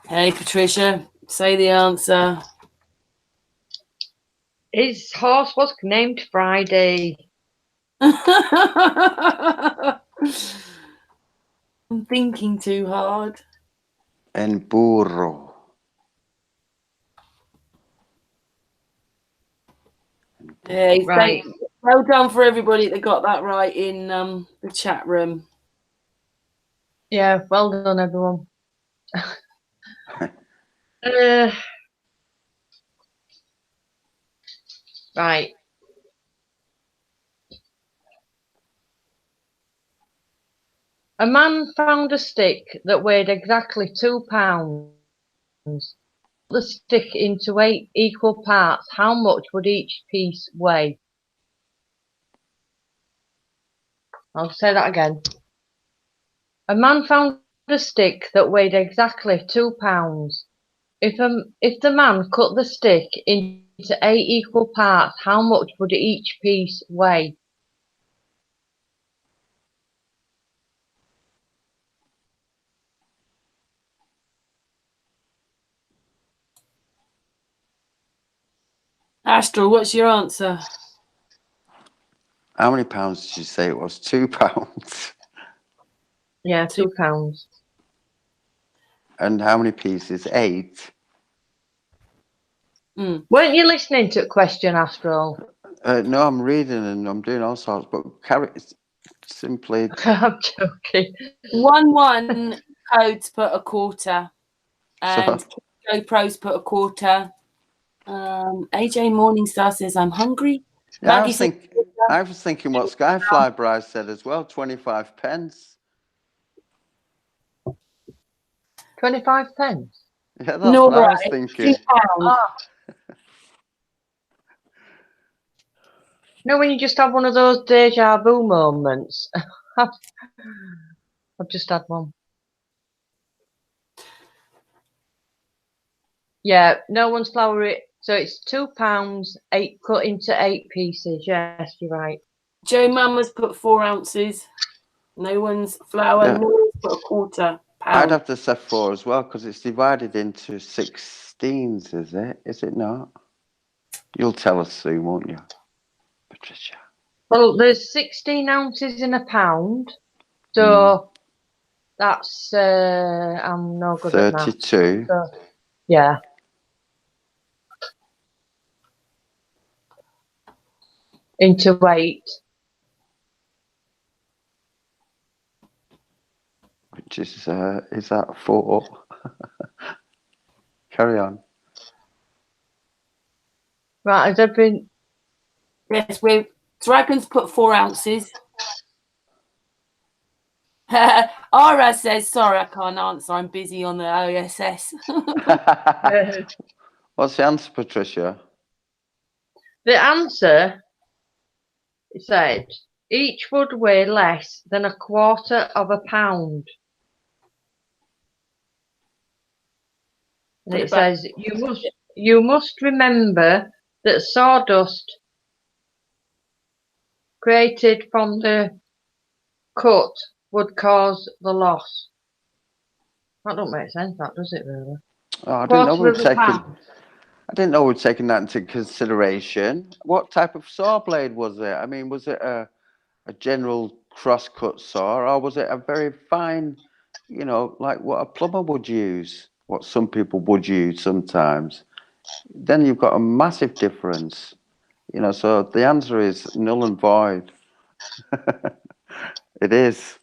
Hey, Patricia, say the answer. His horse was named Friday. I'm thinking too hard. En burro. Hey, Right. Well done for everybody that got that right in the chat room. Yeah, well done, everyone. Right. A man found a stick that weighed exactly 2 pounds. Put the stick into 8 equal parts. How much would each piece weigh? I'll say that again. A man found a stick that weighed exactly 2 pounds. If the man cut the stick into 8 equal parts, how much would each piece weigh? Astral, what's your answer? How many pounds did you say it was? 2 pounds. Yeah, 2 pounds. And how many pieces? 8. Weren't you listening to the question, Astral? No, I'm reading and I'm doing all sorts, but simply. I'm joking. 1-1 codes put a quarter, and GoPros put a quarter. AJ Morningstar says I'm hungry. Yeah, I was thinking what Skyfly Bride said as well. 25 pence. 25 pence. Yeah, that's what I was thinking. No, when you just have one of those deja vu moments. I've just had one. Yeah, no one's flour it. So it's 2 pounds, 8 cut into 8 pieces. Yes, you're right. Joe Mama's put 4 ounces. No one's flour. Yeah. No one's put a quarter pound. I'd have to say 4 as well because it's divided into 16s, is it? Is it not? You'll tell us soon, won't you, Patricia? Well, there's 16 ounces in a pound. So that's, I'm no good at math. 32. So, yeah. into 8. Which is that 4? Carry on. Right, has there been... Yes, dragons put 4 ounces. Ara says, sorry, I can't answer. I'm busy on the OSS. What's the answer, Patricia? The answer, it said, each would weigh less than 1/4 pound. And it says, you must remember that sawdust created from the cut would cause the loss. That don't make sense, that does it really? Oh, I didn't know we were £1/4. I didn't know we were taking that into consideration. What type of saw blade was it? I mean, was it a general cross-cut saw, or was it a very fine, you know, like what a plumber would use, what some people would use sometimes? Then you've got a massive difference, you know. So the answer is null and void. It is.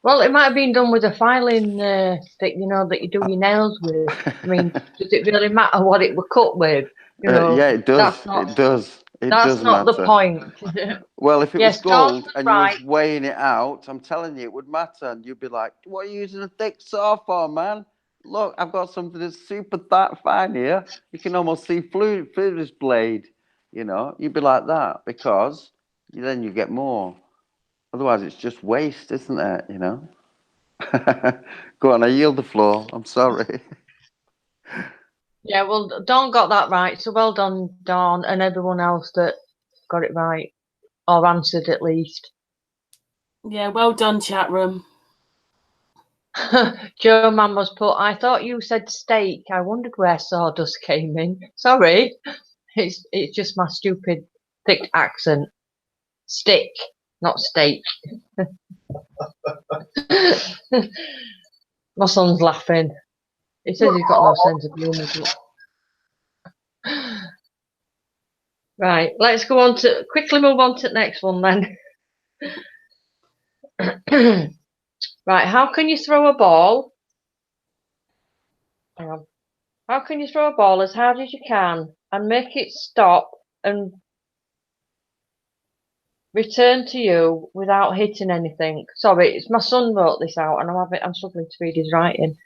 Well, it might have been done with a filing stick, you know, that you do your nails with. I mean, does it really matter what it was cut with? You know, Yeah, it does. It does. It does not matter. the point. Well, if it was Yes, Dawn gold was and you right. was weighing it out, I'm telling you, it would matter. And you'd be like, what are you using a thick saw for, man? Look, I've got something that's super that fine here. You can almost see through this blade. You know, you'd be like that because then you get more. Otherwise, it's just waste, isn't it? You know? Go on, I yield the floor. I'm sorry. Yeah, well, Dawn got that right. So well done, Dawn, and everyone else that got it right, or answered at least. Yeah, well done, chat room. Joe Man was put, I thought you said steak. I wondered where sawdust came in. Sorry. It's just my stupid thick accent. Stick, not steak. My son's laughing. He says he's got no sense of humour. Right, let's go on to quickly move on to the next one then. Right, how can you throw a ball? Hang on. How can you throw a ball as hard as you can and make it stop and return to you without hitting anything? Sorry, it's my son wrote this out and I'm struggling to read his writing.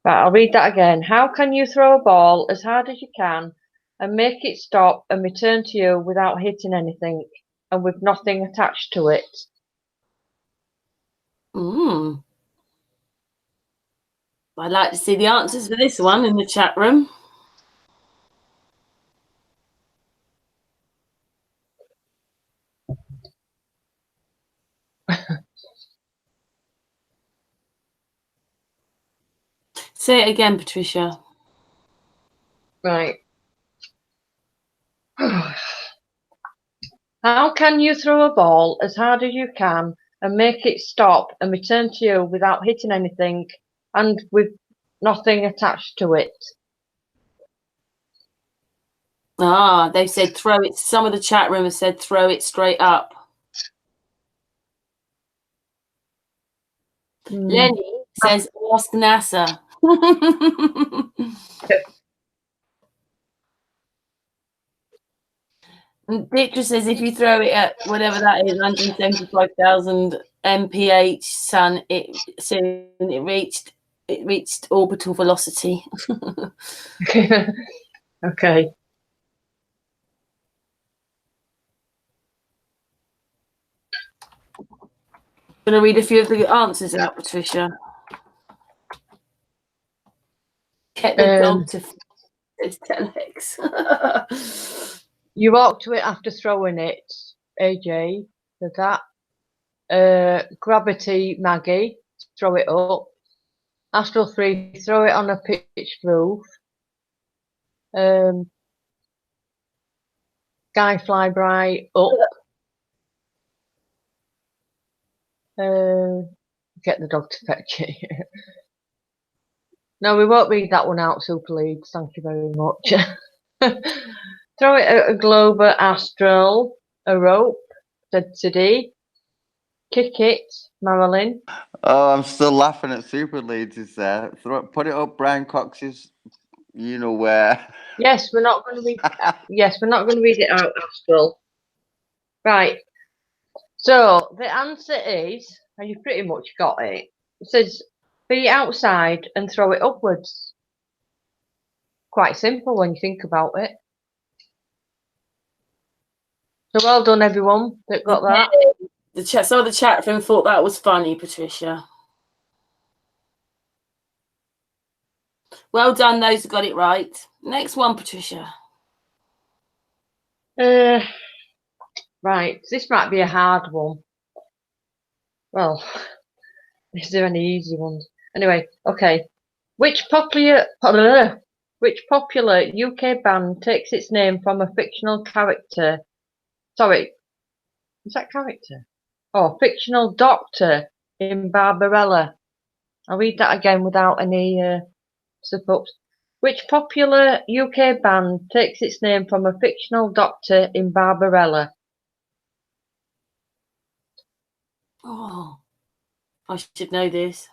Right, I'll read that again. How can you throw a ball as hard as you can and make it stop and return to you without hitting anything and with nothing attached to it? I'd like to see the answers for this one in the chat room. Say it again, Patricia. Right. How can you throw a ball as hard as you can and make it stop and return to you without hitting anything and with nothing attached to it? Ah, they said throw it. Some of the chat room has said throw it straight up. Lenny says ask NASA. Victor says if you throw it at whatever that is, 175,000 mph, sun, it reached orbital velocity. Okay. I'm going to read a few of the answers out, Patricia. Get the dog to it's telex. You walk to it after throwing it, AJ, said that. Gravity, Maggie, throw it up. Astral 3, throw it on a pitched roof. Guy Fly Bright, up. Get the dog to fetch it. No, we won't read that one out, Super Leagues. Thank you very much. Throw it at a globe, a astral, a rope, said Tiddy. Kick it, Marilyn. Oh, I'm still laughing at Super Leeds is there. Put it up Brian Cox's, you know where. Yes, we're not going to read. Yes, we're not going to read it out, astral. Right. So the answer is, and you've pretty much got it. It says, be outside and throw it upwards. Quite simple when you think about it. So well done, everyone that got that. Some of the chat room thought that was funny, Patricia. Well done, those who got it right. Next one, Patricia. Right, this might be a hard one. Well, is there any easy ones? Anyway, okay. Which popular UK band takes its name from a fictional character? Sorry, is that character? Oh, fictional doctor in Barbarella. I'll read that again without any slip-ups. Which popular UK band takes its name from a fictional doctor in Barbarella? Oh, I should know this.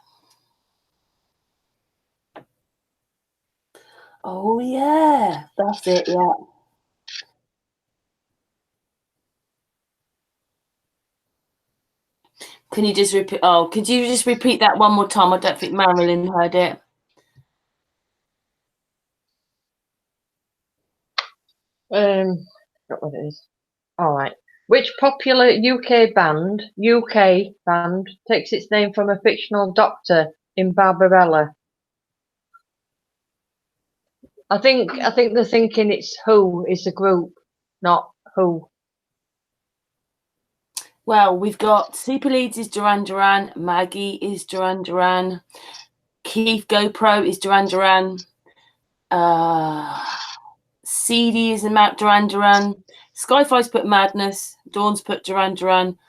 Oh, yeah. That's it, yeah. Can you just repeat? Oh, could you just repeat that one more time? I don't think Marilyn heard it. Forgot what it is. All right. Which popular UK band takes its name from a fictional doctor in Barbarella? I think they're thinking it's Who is the group, not Who. Well, we've got Super Leeds is Duran Duran, Maggie is Duran Duran, Keith GoPro is Duran Duran, CD is Matt Duran Duran, Skyfi's put Madness, Dawn's put Duran Duran,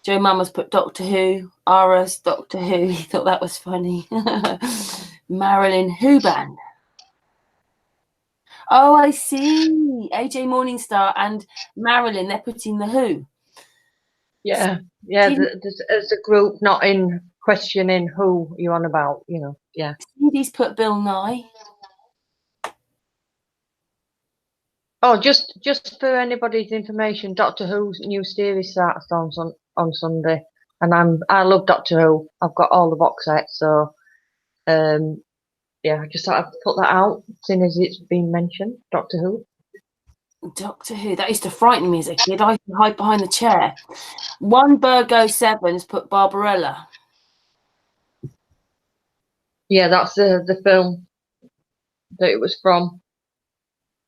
Joe Mama's put Doctor Who, Ara's Doctor Who. He thought that was funny. Marilyn, Who band? Oh, I see. AJ Morningstar and Marilyn, they're putting the Who. Yeah, there's a group, not in questioning who you're on about, you know. Yeah. CD's put Bill Nye. Oh, just for anybody's information, Doctor Who's new series starts on Sunday, and I love Doctor Who. I've got all the box sets, so yeah, I just thought I'd put that out, seeing as it's been mentioned. Doctor Who. Doctor Who. That used to frighten me as a kid. I used to hide behind the chair. One Burgo 7 has put Barbarella. Yeah, that's the film that it was from.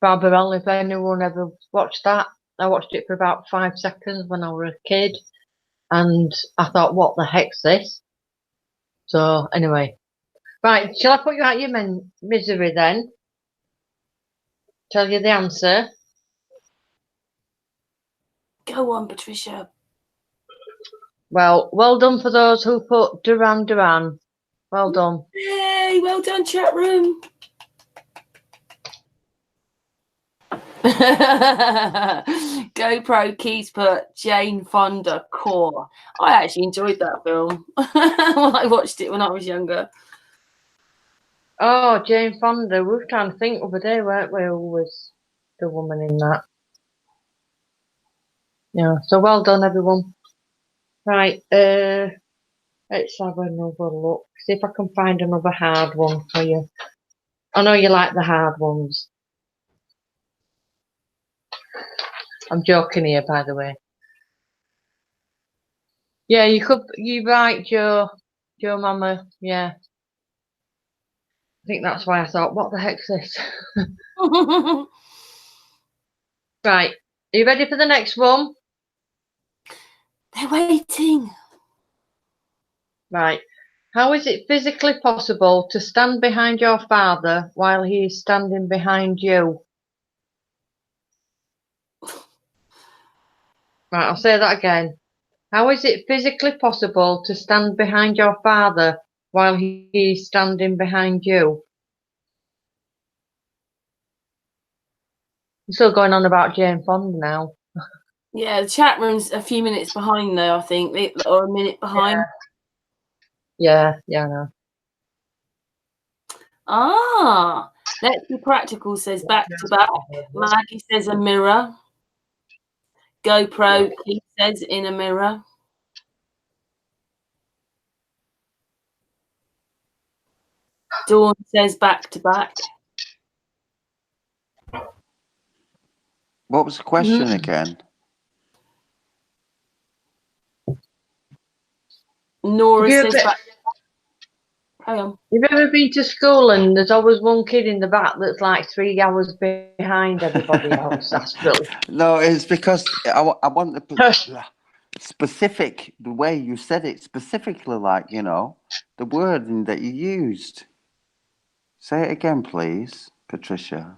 Barbarella. If anyone ever watched that, I watched it for about 5 seconds when I was a kid, and I thought, what the heck's this? So anyway, right, shall I put you out your misery then? Tell you the answer. Go on, Patricia. Well done for those who put Duran Duran. Well done. Yay, well done, chat room. GoPro Keys put Jane Fonda Core. I actually enjoyed that film. I watched it when I was younger. Oh, Jane Fonda. We were trying to think over there, weren't we? Who was the woman in that? Yeah. So well done, everyone. Right. Let's have another look. See if I can find another hard one for you. I know you like the hard ones. I'm joking here, by the way. Yeah, you're right, Joe Mama. Yeah. I think that's why I thought, what the heck's this? Right. Are you ready for the next one? They're waiting. Right. How is it physically possible to stand behind your father while he is standing behind you? Right, I'll say that again. How is it physically possible to stand behind your father while he is standing behind you? You're still going on about Jane Fonda now. Yeah, the chat room's a few minutes behind though, I think, or a minute behind. Yeah, I know. Ah, let's be practical says back to back. Maggie says a mirror. GoPro, he says in a mirror. Dawn says back to back. What was the question again? Nora says back. Hang on. You've ever been to school and there's always one kid in the back that's like 3 hours behind everybody else? That's brilliant. No, it's because I want the specific, the way you said it, specifically, like, you know, the wording that you used. Say it again, please, Patricia.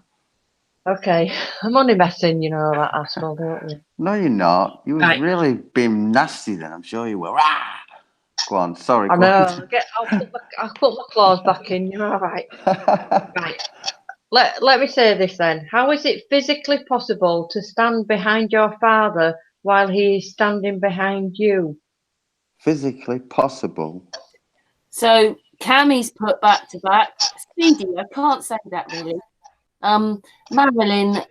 Okay, I'm only messing, you know, that asshole, don't you? No, you're not. You was Right. really being nasty then, I'm sure you were. Ah! Go on, sorry. I Go know. on. I'll put my claws back in. You're all right. Right. Let me say this then. How is it physically possible to stand behind your father while he is standing behind you? Physically possible. So Cammie's put back to back. Speedy, I can't say that really. Marilyn,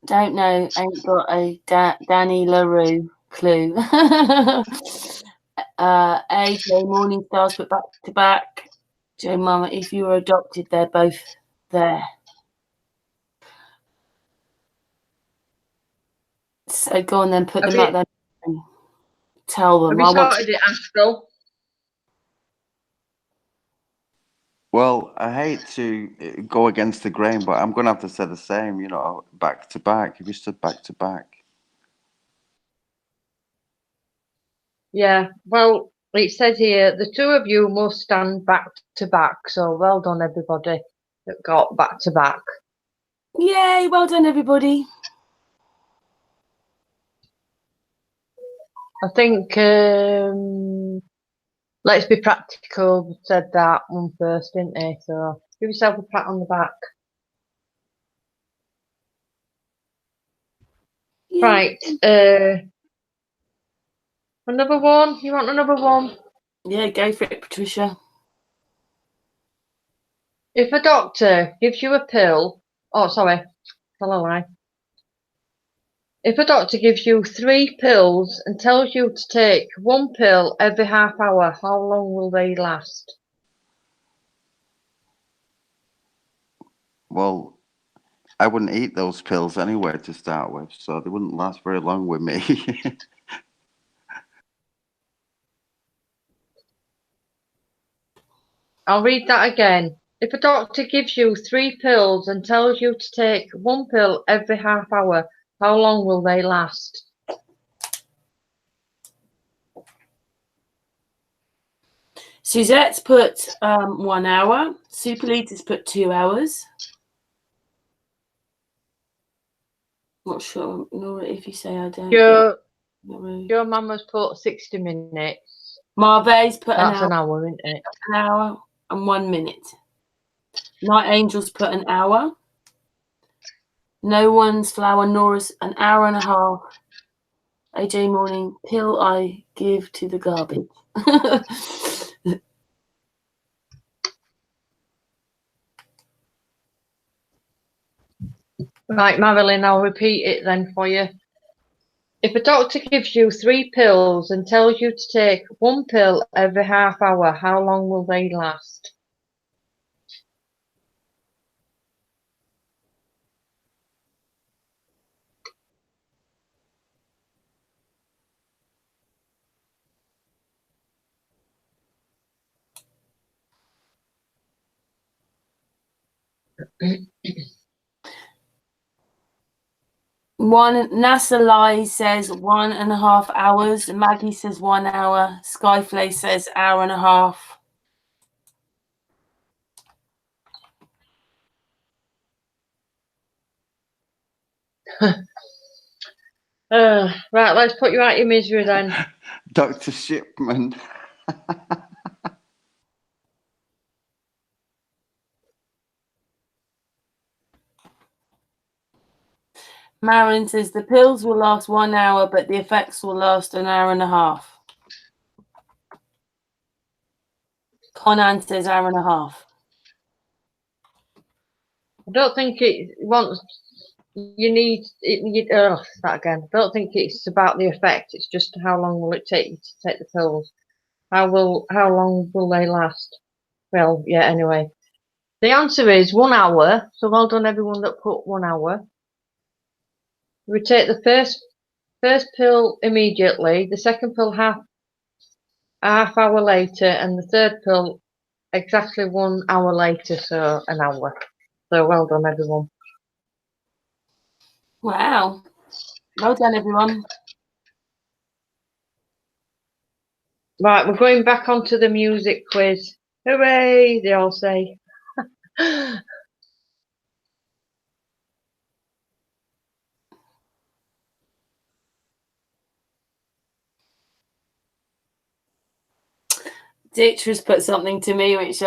don't know, ain't got a Danny LaRue clue. AJ Morning Stars put back to back. Joe Mama, if you were adopted, they're both there. So go on then, put them out there and tell them. Have you sorted it, Astral? Well, I hate to go against the grain, but I'm going to have to say the same, you know, back to back. If you stood back to back. Yeah, well, it says here, the two of you must stand back to back. So well done, everybody that got back to back. Yay, well done, everybody. I think let's be practical said that one first, didn't they? So give yourself a pat on the back. Yeah. Right. Another one? You want another one? Yeah, go for it, Patricia. If a doctor gives you a pill, tell a lie. If a doctor gives you 3 pills and tells you to take 1 pill every half hour, how long will they last? Well, I wouldn't eat those pills anyway to start with, so they wouldn't last very long with me. I'll read that again. If a doctor gives you 3 pills and tells you to take 1 pill every half hour, how long will they last? Suzette's put 1 hour. Super Lita's put 2 hours. Not sure, Nora, if you say I don't. Your mama's put 60 minutes. Marve's put That's an hour, isn't it? An hour and 1 minute. Night Angel's put an hour. No One's Flower, Nora's an hour and a half. AJ Morning, pill I give to the garbage. Right, Marilyn, I'll repeat it then for you. If a doctor gives you 3 pills and tells you to take 1 pill every half hour, how long will they last? NASA Lie says 1.5 hours. Maggie says 1 hour. Skyflay says hour and a half. Right, let's put you out your misery then. Dr. Shipman. Marilyn says the pills will last 1 hour, but the effects will last an hour and a half. Conan says hour and a half. I don't think it wants. You need it. That again. I don't think it's about the effect. It's just how long will it take you to take the pills? How long will they last? Well, yeah. Anyway, the answer is 1 hour. So well done, everyone that put 1 hour. We take the first pill immediately. The second pill half hour later, and the third pill exactly 1 hour later. So an hour. So well done, everyone. Wow. Well done, everyone. Right, we're going back onto the music quiz. Hooray, they all say. Ditcher's put something to me, which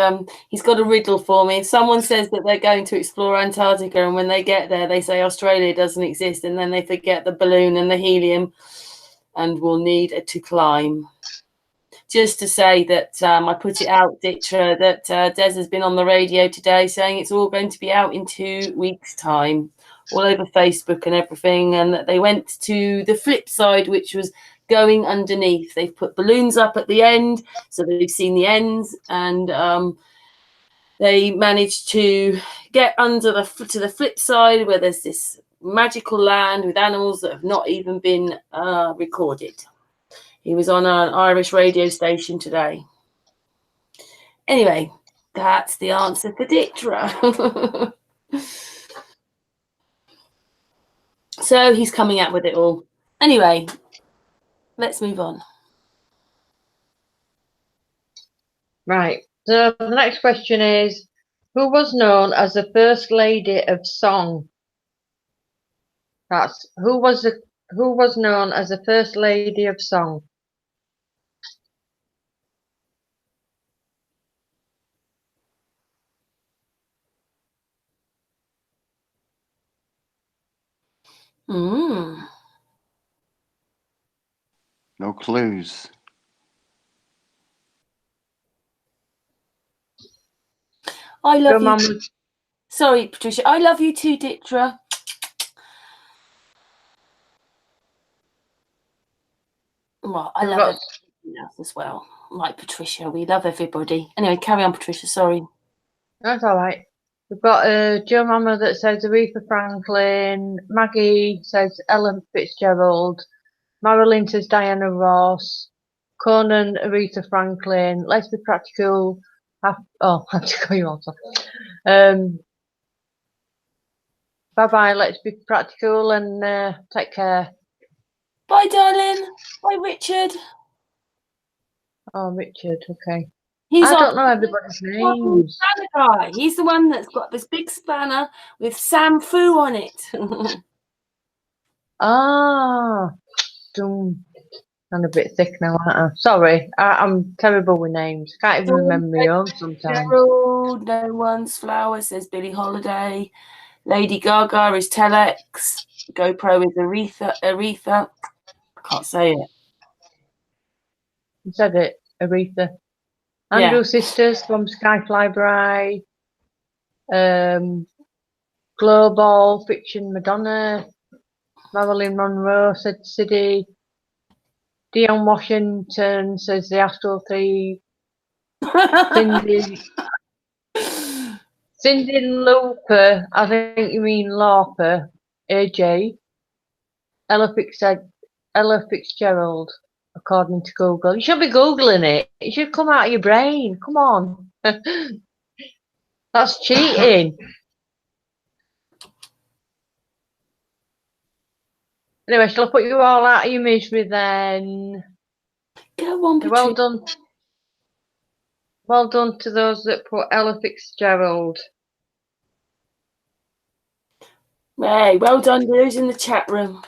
he's got a riddle for me. If someone says that they're going to explore Antarctica, and when they get there, they say Australia doesn't exist, and then they forget the balloon and the helium, and will need to climb. Just to say that I put it out, Ditcher, that Des has been on the radio today saying it's all going to be out in 2 weeks' time, all over Facebook and everything, and that they went to the flip side, which was going underneath. They've put balloons up at the end, so they've seen the ends, and they managed to get under to the flip side, where there's this magical land with animals that have not even been recorded. He was on an Irish radio station today. Anyway, that's the answer for Ditra. So he's coming out with it all. Anyway, let's move on. Right. So the next question is, who was known as the First Lady of Song? That's who was known as the First Lady of Song? No clues. I love you. Sorry, Patricia. I love you too, Ditra. Well, I love everybody else as well. Like Patricia, we love everybody. Anyway, carry on, Patricia. Sorry. That's all right. We've got Joe Mama that says Aretha Franklin. Maggie says Ellen Fitzgerald. Marilyn says Diana Ross. Conan, Aretha Franklin. Let's be practical. I have to go you also. Bye bye. Let's be practical and take care. Bye, darling. Bye, Richard. Oh, Richard. Okay. I don't know everybody's names. Guy. He's the one that's got this big spanner with SAMFU on it. I'm a bit thick now, aren't I? Sorry, I'm terrible with names. Can't even remember my own sometimes. Gerald, no one's flower, says Billie Holiday. Lady Gaga is Telex. GoPro is Aretha. I can't say it. You said it, Aretha. Andrew Sisters from Skyfly Bride. Global Fiction Madonna. Marilyn Monroe said City. Dion Washington says the Astral Thief. Cindy Lauper, I think you mean Lauper. AJ. Ella Fitzgerald, according to Google. You should be Googling it. It should come out of your brain. Come on. That's cheating. Anyway, shall I put you all out of your misery then? Go on, Well done. Well done to those that put Ella Fitzgerald. Hey, well done, those in the chat room.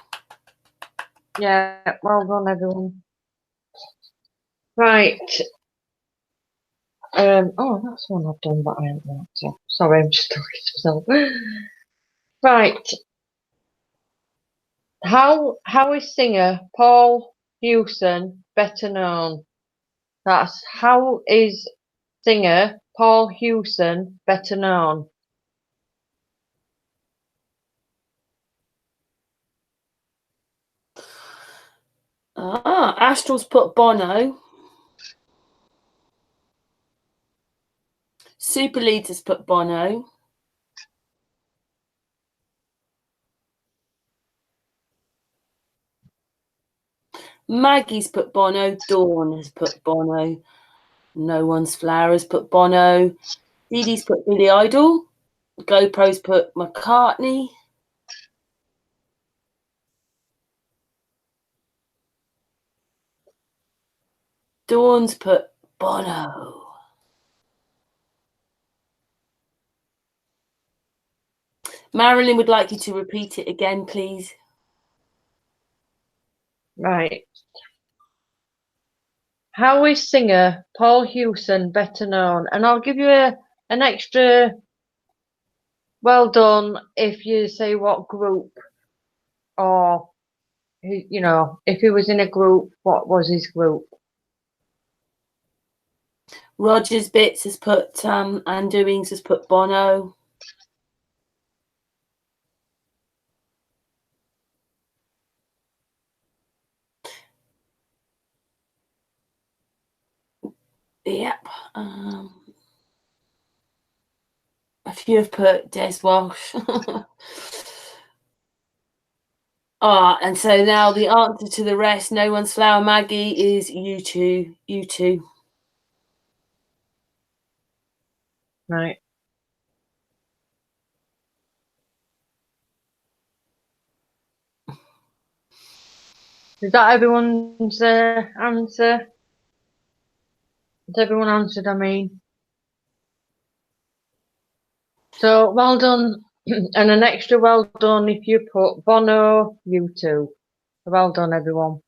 Yeah, well done, everyone. Right. Oh, that's one I've done, but I haven't marked. So sorry, I'm just talking to myself. Right. How is singer Paul Hewson better known? That's how is singer Paul Hewson better known? Astral's put Bono. Super Leaders put Bono. Maggie's put Bono. Dawn has put Bono. No One's Flower has put Bono. Dee Dee's put Billy Idol. GoPro's put McCartney. Dawn's put Bono. Marilyn would like you to repeat it again, please. Right. How is singer Paul Hewson better known? And I'll give you an extra well done if you say what group, or you know, if he was in a group, what was his group? Rogers Bits has put Undoings has put Bono. Yep. A few have put Des Walsh. And so now the answer to the rest, No One's Flower, Maggie, is U2. U2. Right. Is that everyone's answer? Has everyone answered, I mean? So, well done. And an extra well done if you put Bono, U2. Well done, everyone.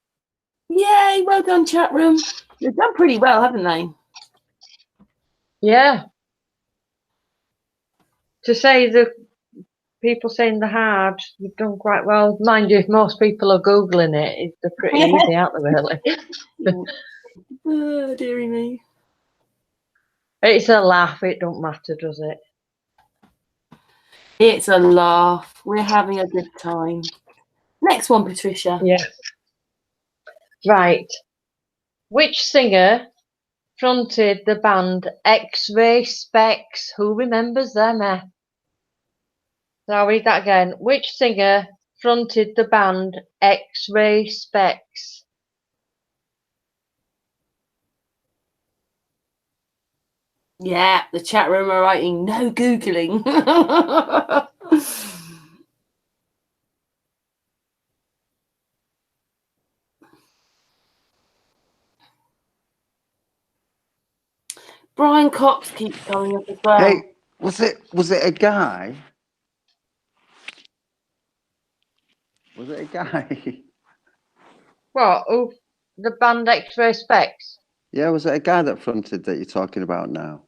Yay, well done, chat room. They've done pretty well, haven't they? Yeah. To say the people saying they're hard, you've done quite well. Mind you, if most people are Googling it, they're pretty easy, aren't they, really? Oh, dearie me. It's a laugh, it don't matter, does it? It's a laugh. We're having a good time. Next one, Patricia. Yeah. Right. Which singer fronted the band X-Ray Specs? Who remembers them? So I'll read that again. Which singer fronted the band X-Ray Specs? Yeah, the chat room are writing no Googling. Brian Cox keeps coming up as well. Hey, was it a guy? Was it a guy? What? Oh, the band X-Ray Specs? Yeah, was it a guy that fronted that you're talking about now?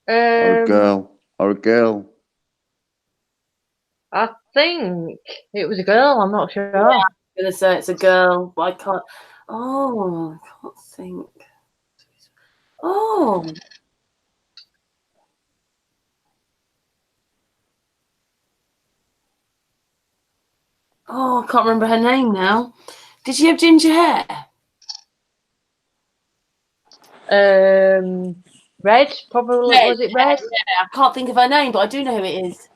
Or a girl? Or a girl? I think it was a girl. I'm not sure. Yeah, I'm gonna say it's a girl, but I can't. Oh, I can't think. Oh, I can't remember her name now. Did she have ginger hair? Red, probably. Red, Was it Red? yeah, I can't think of her name, but I do know who it is.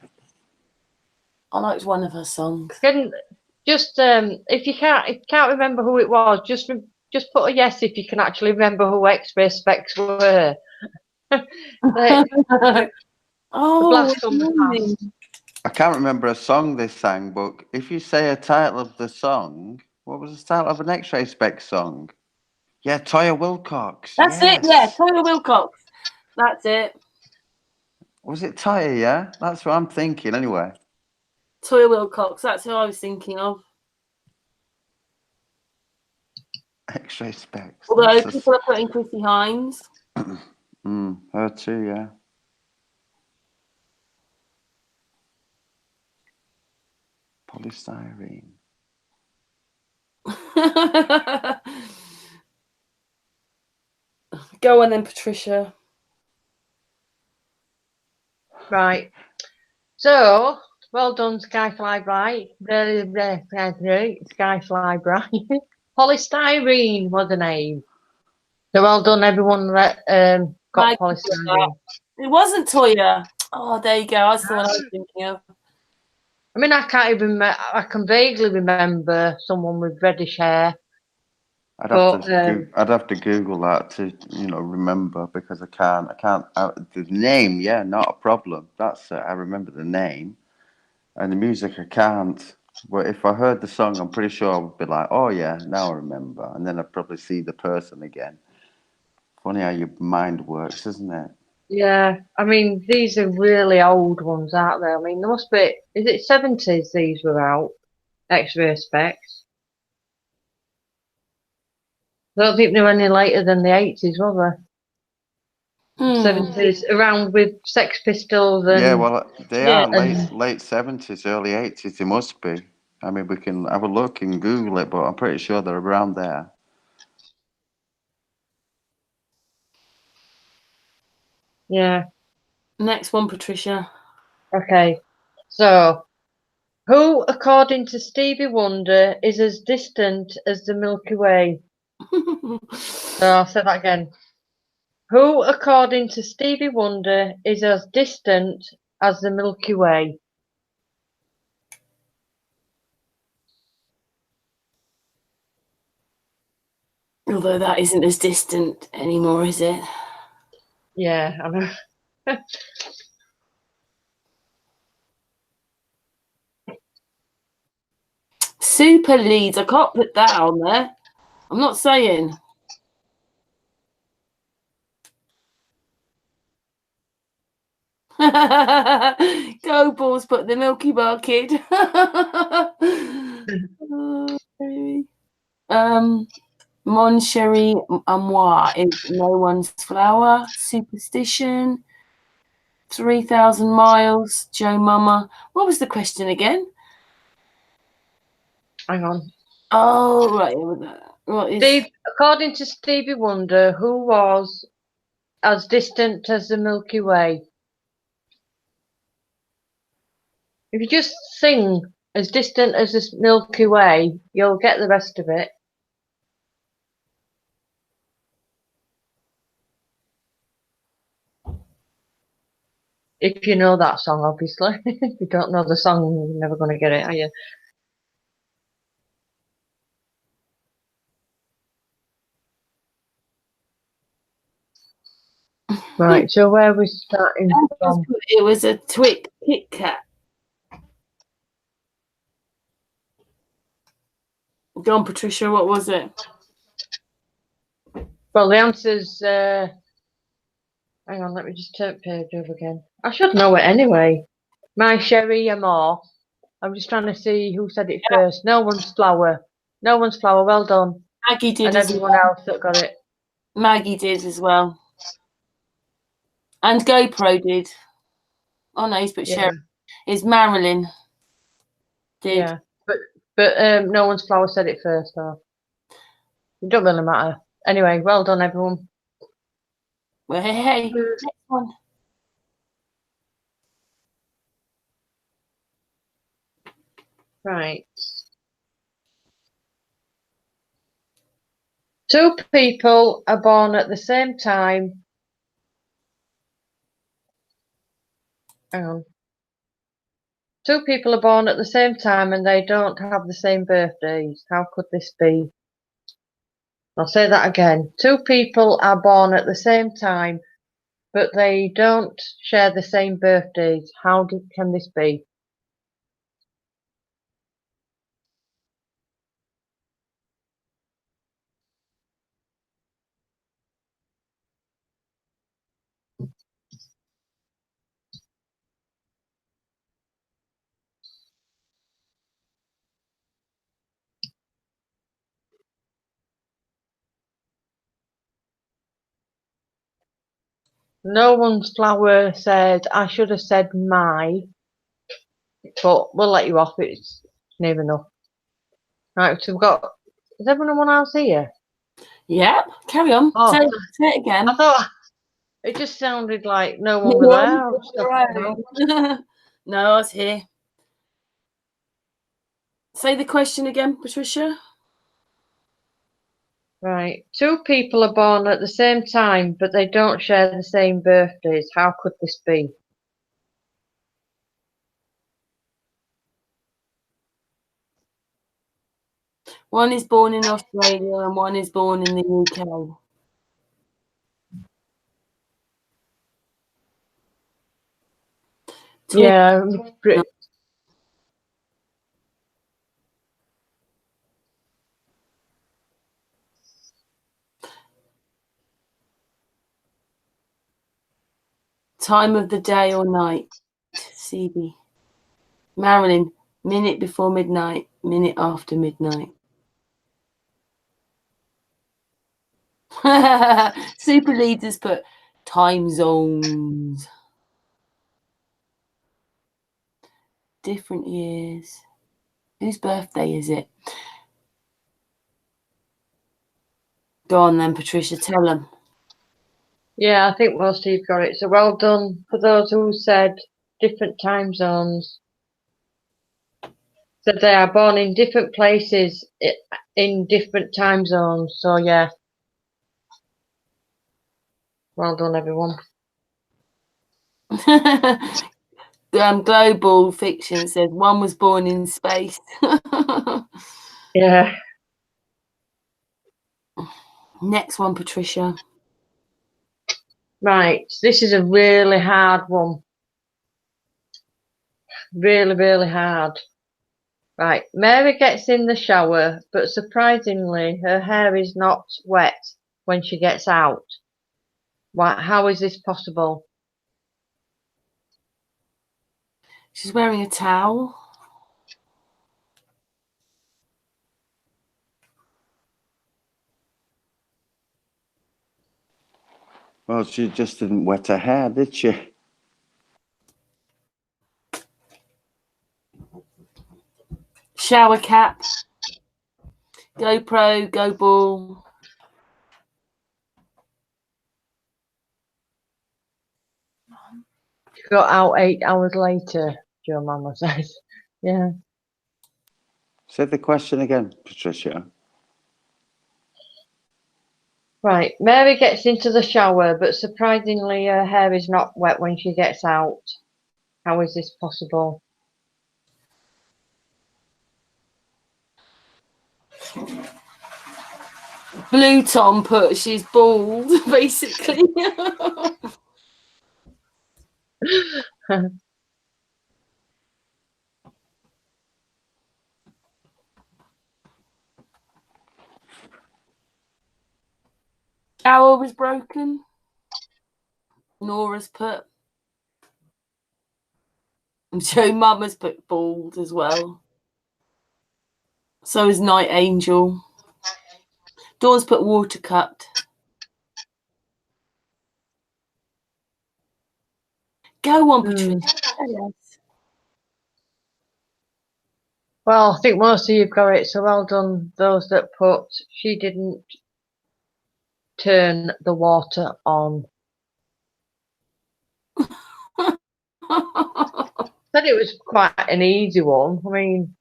I liked one of her songs. If you can't remember who it was, just put a yes if you can actually remember who X-Ray Specs were. The blast from the past. I can't remember a song they sang, but if you say a title of the song, what was the title of an X-Ray Spec song? Yeah, Toya Wilcox. That's yes. it, yeah, Toya Wilcox. That's it. Was it Toya, yeah? That's what I'm thinking anyway. Toya Wilcox, that's who I was thinking of. X-Ray Specs. Although people are putting Chrissy Hines. Her too, yeah. Polystyrene. Go on then, Patricia. Right. So, well done, Skyfly Bright. Skyfly Bright. Polystyrene was the name. So well done, everyone that got polystyrene. It wasn't Toya. Oh, there you go. That's the one I was thinking of. I mean, I can't even. I can vaguely remember someone with reddish hair. I'd have to Google that to remember, because I can't. The name, yeah, not a problem. That's I remember the name, and the music I can't. But if I heard the song, I'm pretty sure I would be like, oh yeah, now I remember, and then I'd probably see the person again. Funny how your mind works, isn't it? Yeah, I mean, these are really old ones, aren't they? I mean, there must be. Is it 70s these were out? X-ray specs. I don't think they were any later than the 80s, were they? 70s, around with Sex Pistols and... Yeah, well, they are late 70s, early 80s, they must be. I mean, we can have a look and Google it, but I'm pretty sure they're around there. Yeah. Next one, Patricia. Okay. So, who, according to Stevie Wonder, is as distant as the Milky Way? So I'll say that again. Who, according to Stevie Wonder, is as distant as the Milky Way? Although that isn't as distant anymore, is it? Yeah, I know. Super leads. I can't put that on there. I'm not saying. Go Balls, put the Milky Bar Kid. Mon Chéri à moi is No One's Flower. Superstition. 3,000 Miles. Joe Mama. What was the question again? Hang on. Oh, right. What is... according to Stevie Wonder, who was as distant as the Milky Way? If you just sing as distant as the Milky Way, you'll get the rest of it. If you know that song, obviously. If you don't know the song, you're never going to get it, are you? Right, so where are we starting from? It was a Twix Kit Kat. Go on, Patricia, what was it? Well, the answer's... hang on, let me just turn the page over again. I should know it anyway. My Sherry Amore. I'm just trying to see who said it first. No One's Flower. No One's Flower, well done. Maggie did, and everyone else that got it. Maggie did as well. And GoPro did. Oh no, he's put Sherry. Is Marilyn did. Yeah. But No One's Flower said it first, though. It don't really matter. Anyway, well done, everyone. Well, hey, next one. Right. Two people are born at the same time. Hang on. Two people are born at the same time and they don't have the same birthdays. How could this be? I'll say that again. Two people are born at the same time, but they don't share the same birthdays. How can this be? No One's Flower said, I should have said my, but we'll let you off. It's near enough. Right, so we've got. Is everyone else here? Yeah, carry on. Oh, Say it again. I thought it just sounded like no one No was one there. was around. No, I was here. Say the question again, Patricia. Right. Two people are born at the same time, but they don't share the same birthdays. How could this be? One is born in Australia and one is born in the UK. Yeah. Time of the day or night, CB. Marilyn, minute before midnight, minute after midnight. Super leaders put time zones. Different years. Whose birthday is it? Go on then, Patricia, tell them. Yeah, I think most of you've got it. So well done for those who said different time zones. So they are born in different places in different time zones. So yeah. Well done, everyone. Global Fiction says one was born in space. Yeah. Next one, Patricia. Right. This is a really hard one. Really, really hard. Right. Mary gets in the shower, but surprisingly, her hair is not wet when she gets out. How is this possible? She's wearing a towel. Well, she just didn't wet her hair, did she? Shower cap. GoPro, Go Ball. She got out 8 hours later, Joe Mama says. Yeah. Say the question again, Patricia. Right. Mary gets into the shower, but surprisingly, her hair is not wet when she gets out. How is this possible? Blue Tom put she's bald, basically. Shower was broken. Nora's put. I'm sure Mama's put bald as well. So is Night Angel. Dawn's put water cut. Go on, Patricia. Well, I think most of you've got it, so well done those that put she didn't turn the water on. Said it was quite an easy one. I mean,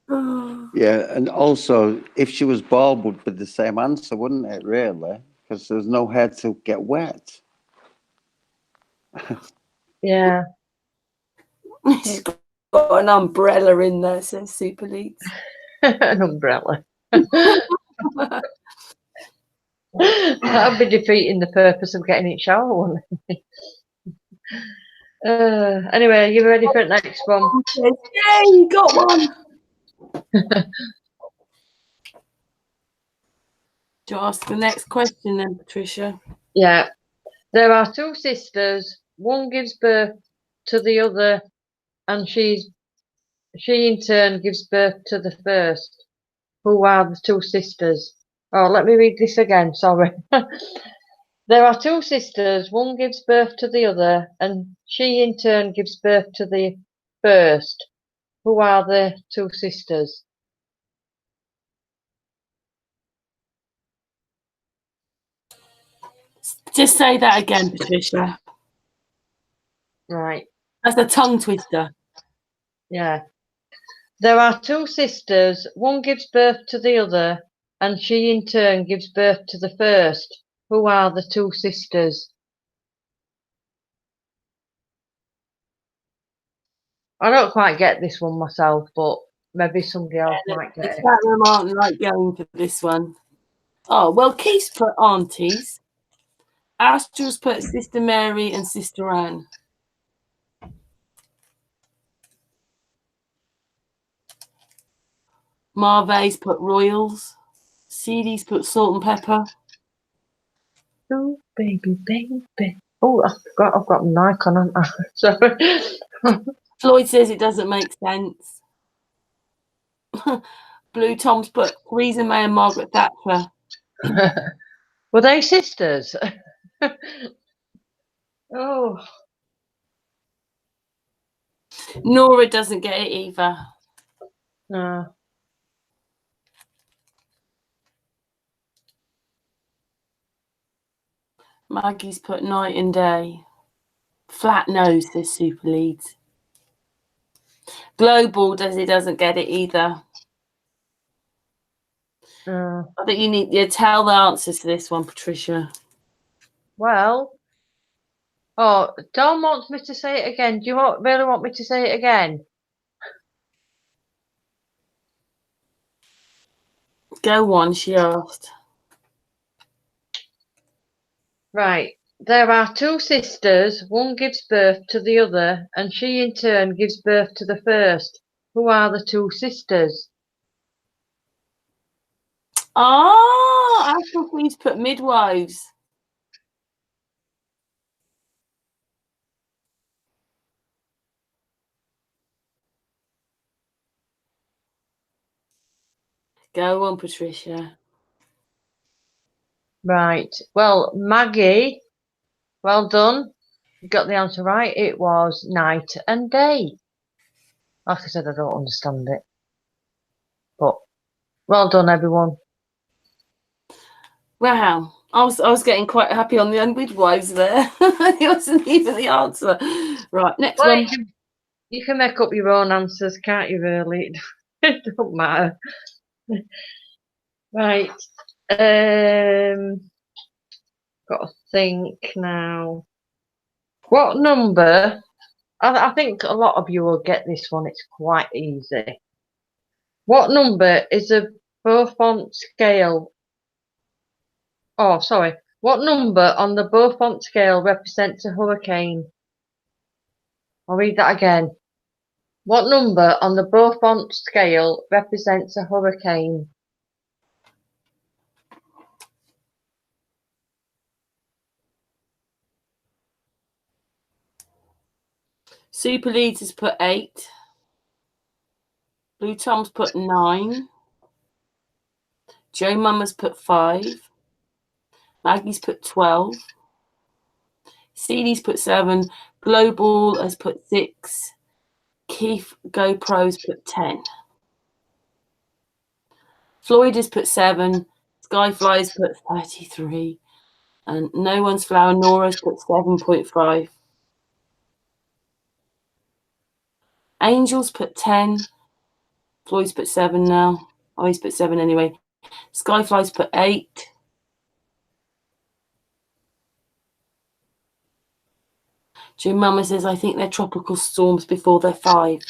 Yeah, and also, if she was bald, would be the same answer, wouldn't it, really? Because there's no hair to get wet. yeah. She's got an umbrella in there, says Super Leaks. An umbrella. That would be defeating the purpose of getting in shower, wouldn't it? Anyway, you ready for the next one? Yeah, you got one. Do you ask the next question then, Patricia? Yeah. There are two sisters. One gives birth to the other, and she in turn gives birth to the first. Who are the two sisters? Oh, let me read this again. Sorry. There are two sisters. One gives birth to the other, and she in turn gives birth to the first. Who are the two sisters? Just say that again, Patricia. Right. That's a tongue twister. Yeah. There are two sisters. One gives birth to the other, and she in turn gives birth to the first. Who are the two sisters? I don't quite get this one myself, but maybe somebody else might The get it. chat room aren't like going for this one. Oh, well, Keith's put aunties. Astral's put Sister Mary and Sister Anne. Marve's put royals. CD's put salt and pepper. Oh, baby, baby. Oh, I've got an icon, haven't I? Sorry. Floyd says it doesn't make sense. Blue Tom's put Theresa May and Margaret Thatcher. Were they sisters? Oh. Nora doesn't get it either. No. Maggie's put night and day. Flat nose, says Super Leads. Global doesn't get it either. I think you need to tell the answers to this one, Patricia. Well, Dawn wants me to say it again. Do you really want me to say it again? Go on, she asked. Right. There are two sisters. One gives birth to the other, and she in turn gives birth to the first. Who are the two sisters? Astral Queen's put midwives. Go on, Patricia. Right. Well, Maggie, well done. You got the answer right. It was night and day. Like I said, I don't understand it. But well done, everyone. Wow. I was getting quite happy on the midwives there. It wasn't even the answer. Right, next one. You can make up your own answers, can't you, really? It don't matter. Right. Got to think now. What number? I think a lot of you will get this one. It's quite easy. What number is a Beaufort scale? Oh, sorry. What number on the Beaufort scale represents a hurricane? I'll read that again. What number on the Beaufort scale represents a hurricane? Super Leads has put 8. Blue Tom's put 9. Joe Mama's put 5. Maggie's put 12. CD's put 7. Global has put 6. Keith GoPro's put 10. Floyd has put 7. Skyfly's put 33. And No One's Flower Nora's put 7.5. Angel's put 10. Floyd's put 7 now. Oh, he's put 7 anyway. Skyfly's put 8. Jim Mama says, I think they're tropical storms before they're 5.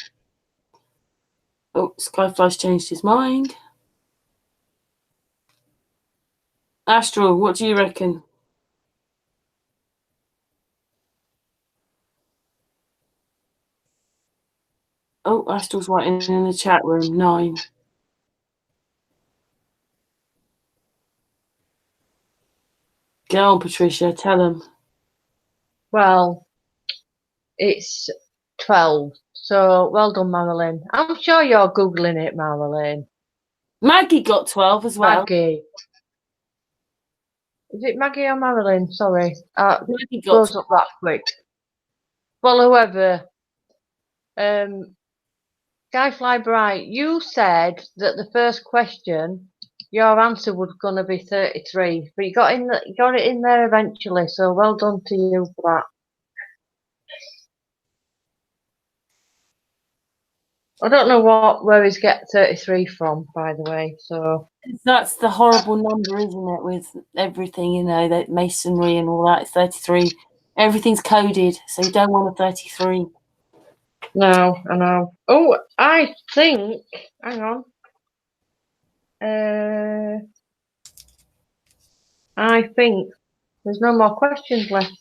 Oh, Skyfly's changed his mind. Astral, what do you reckon? Oh, Astral's writing in the chat room. 9. Go on, Patricia. Tell them. Well, it's 12. So well done, Marilyn. I'm sure you're Googling it, Marilyn. Maggie got 12 as well. Maggie. Is it Maggie or Marilyn? Sorry. Maggie got Goes up that quick. Well, whoever. Skyfly Bright, you said that the first question, your answer was going to be 33, but you got it in there eventually. So well done to you for that. I don't know where he's get 33 from, by the way. So that's the horrible number, isn't it? With everything, you know, that masonry and all that. It's 33. Everything's coded, so you don't want a 33. no, I know. Oh, I think. Hang on. I think there's no more questions left.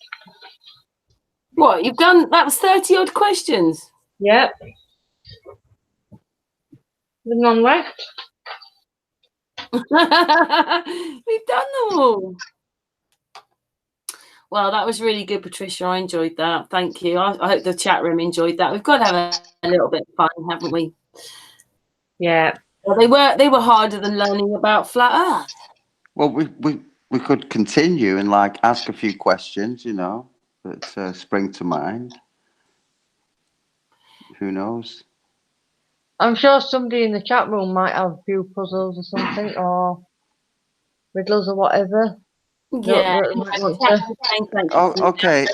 What you've done? That was 30 odd questions. Yep. There's none left. We've done them all. Well, that was really good, Patricia. I enjoyed that. Thank you. I hope the chat room enjoyed that. We've got to have a little bit of fun, haven't we? Yeah. Well, they were harder than learning about flat Earth. Well, we could continue and like ask a few questions, you know, that spring to mind. Who knows? I'm sure somebody in the chat room might have a few puzzles or something, or riddles or whatever. Yeah. Oh, okay.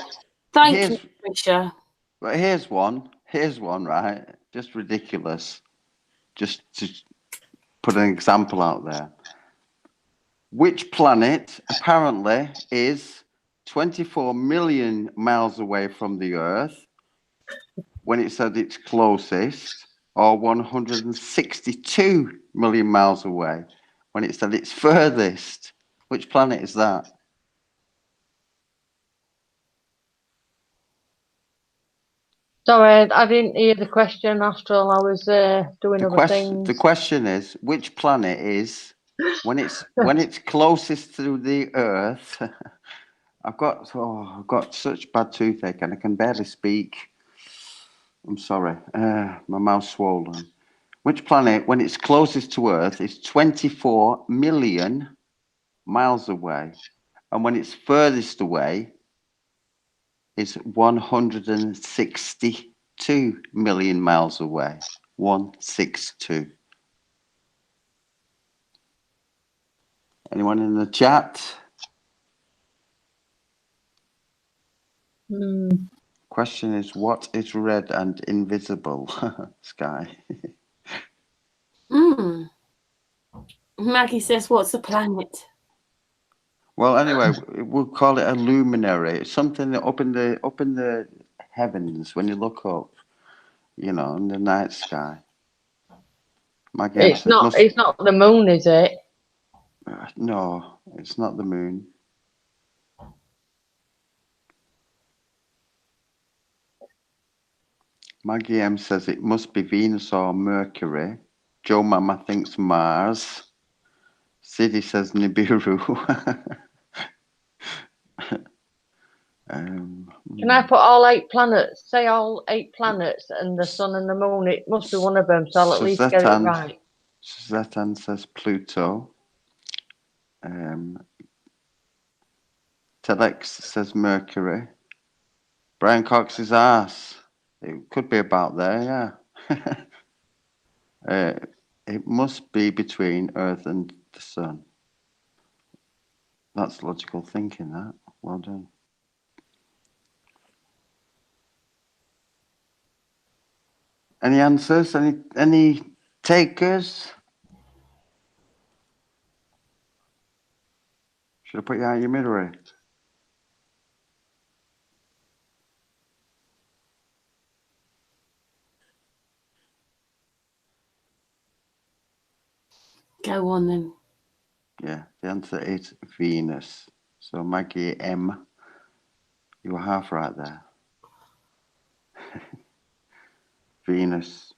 Thank you, Patricia. But here's one, right? Just ridiculous. Just to put an example out there. Which planet apparently is 24 million miles away from the Earth when it's at its closest, or 162 million miles away when it's at its furthest? Which planet is that? Sorry, I didn't hear the question after all. I was doing other things. The question is, which planet is when it's closest to the Earth? I've got such bad toothache and I can barely speak. I'm sorry, my mouth's swollen. Which planet, when it's closest to Earth, is 24 million miles away, and when it's furthest away, is 162 million miles away. 162. Anyone in the chat? Question is, what is red and invisible? Sky. Maggie says, what's a planet? Well, anyway, we'll call it a luminary. It's something that up in the heavens when you look up, you know, in the night sky. It's not the moon, is it? No, it's not the moon. Maggie M says it must be Venus or Mercury. Joe Mama thinks Mars. Siddy says Nibiru. Can I put all 8 planets? Say all 8 planets and the sun and the moon. It must be one of them, so I'll at least get it right. Suzetan says Pluto. Telex says Mercury. Brian Cox's ass. It could be about there, yeah. It must be between Earth and the Sun. That's logical thinking, that. Well done. Any answers? Any takers? Should I put you out your misery? Go on then. Yeah, the answer is Venus. So Maggie M, you were half right there. Venus.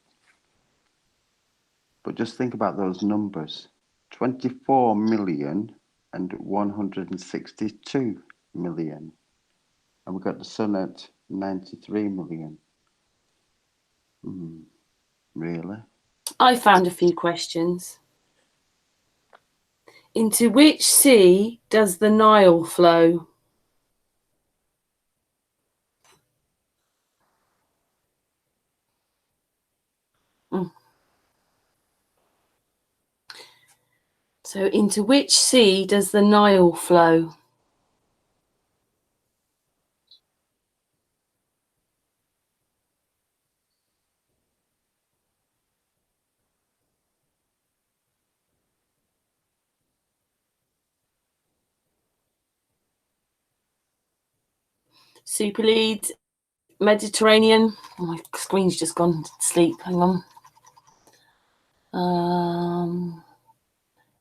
But just think about those numbers. 24 million and 162 million. And we've got the sun at 93 million. Really? I found a few questions. Into which sea does the Nile flow? So into which sea does the Nile flow? Super lead, Mediterranean. Oh, my screen's just gone to sleep. Hang on.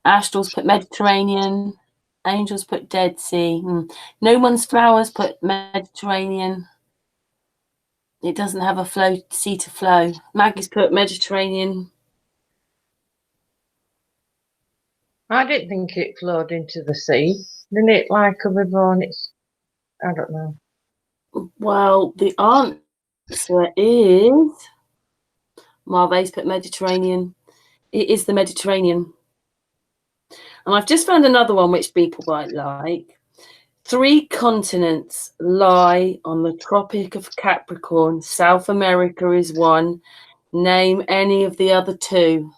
Astrals put Mediterranean. Angels put Dead Sea. No One's Flowers put Mediterranean. It doesn't have a flow, sea to flow. Maggie's put Mediterranean. I didn't think it flowed into the sea. Didn't it, like a river on its... I don't know. Well, the answer is... Marve's put Mediterranean. It is the Mediterranean. And I've just found another one which people might like. 3 continents lie on the Tropic of Capricorn. South America is one. Name any of the other 2.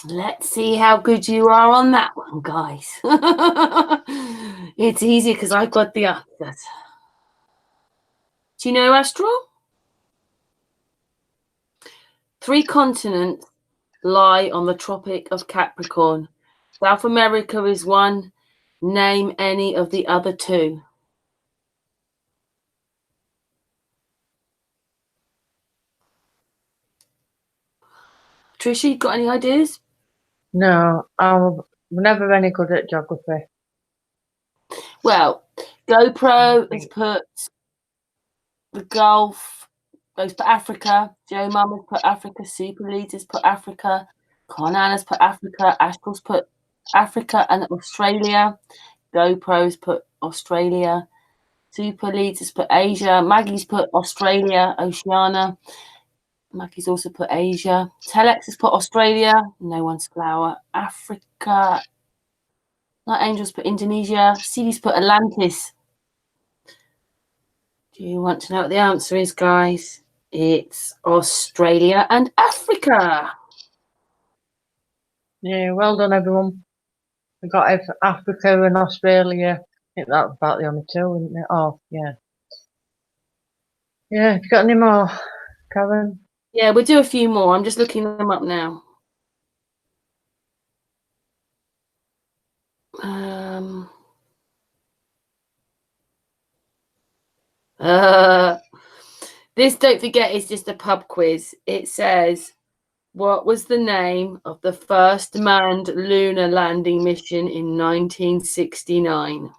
Let's see how good you are on that one, guys. It's easy because I've got the answers. Do you know, Astral? 3 continents lie on the Tropic of Capricorn. South America is one. Name any of the other 2. Patricia, you got any ideas? No, I'm never any good at geography. Well, GoPro has put the Gulf, goes for Africa. Joe Mum has put Africa. Super Leads has put Africa. Conan has put Africa. Astral's put Africa and Australia. GoPro's put Australia. Super Leads has put Asia. Maggie's put Australia, Oceania. Maggie's also put Asia. Telex has put Australia. No One's Flower. Africa. Night Angels put Indonesia. CD's put Atlantis. Do you want to know what the answer is, guys? It's Australia and Africa. Yeah, well done, everyone. We got Africa and Australia. I think that's about the only 2, isn't it? Oh, yeah. Yeah, have you got any more, Karen? Yeah, we'll do a few more. I'm just looking them up now. This, don't forget, is just a pub quiz. It says, what was the name of the first manned lunar landing mission in 1969?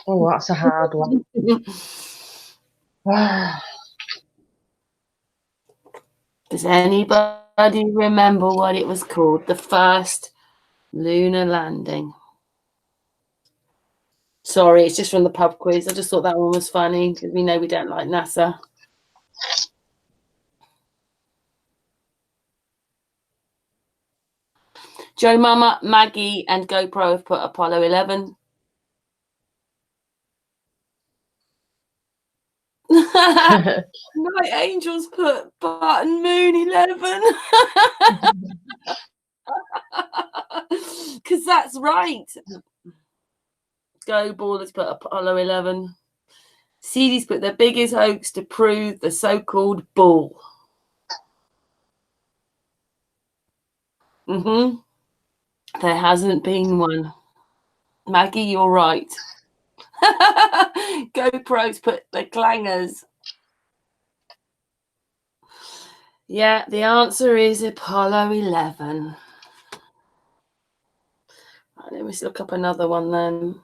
Oh, that's a hard one. Does anybody remember what it was called? The first lunar landing. Sorry, it's just from the pub quiz. I just thought that one was funny because we know we don't like NASA. Joe Mama, Maggie, and GoPro have put Apollo 11. Night Angels put Button Moon 11. Because that's right. Go Ballers put Apollo 11. CD's put the biggest hoax to prove the so-called bull. There hasn't been one. Maggie, you're right. GoPros put the clangers. Yeah, the answer is Apollo 11. Right, let me look up another one then.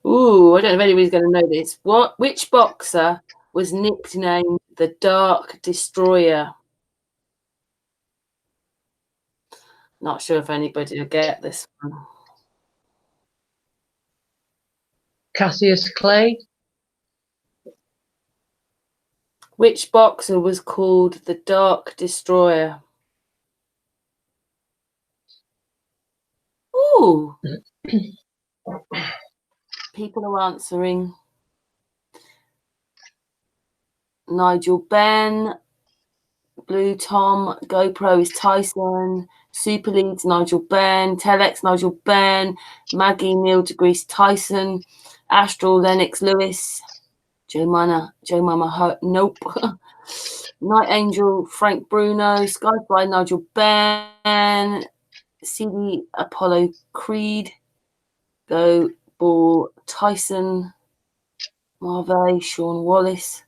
Ooh, I don't know if anybody's going to know this. Which boxer was nicknamed the Dark Destroyer? Not sure if anybody will get this one. Cassius Clay. Which boxer was called the Dark Destroyer? Ooh. People are answering. Nigel Ben, Blue Tom, GoPro is Tyson, Super Leads Nigel Ben, Telex Nigel Ben, Maggie Neil DeGrease Tyson, Astral Lennox Lewis, Joe Mama nope. Night Angel Frank Bruno, Skyfly Nigel Ben, CD Apollo Creed, Go Ball Tyson, Marve Sean Wallace.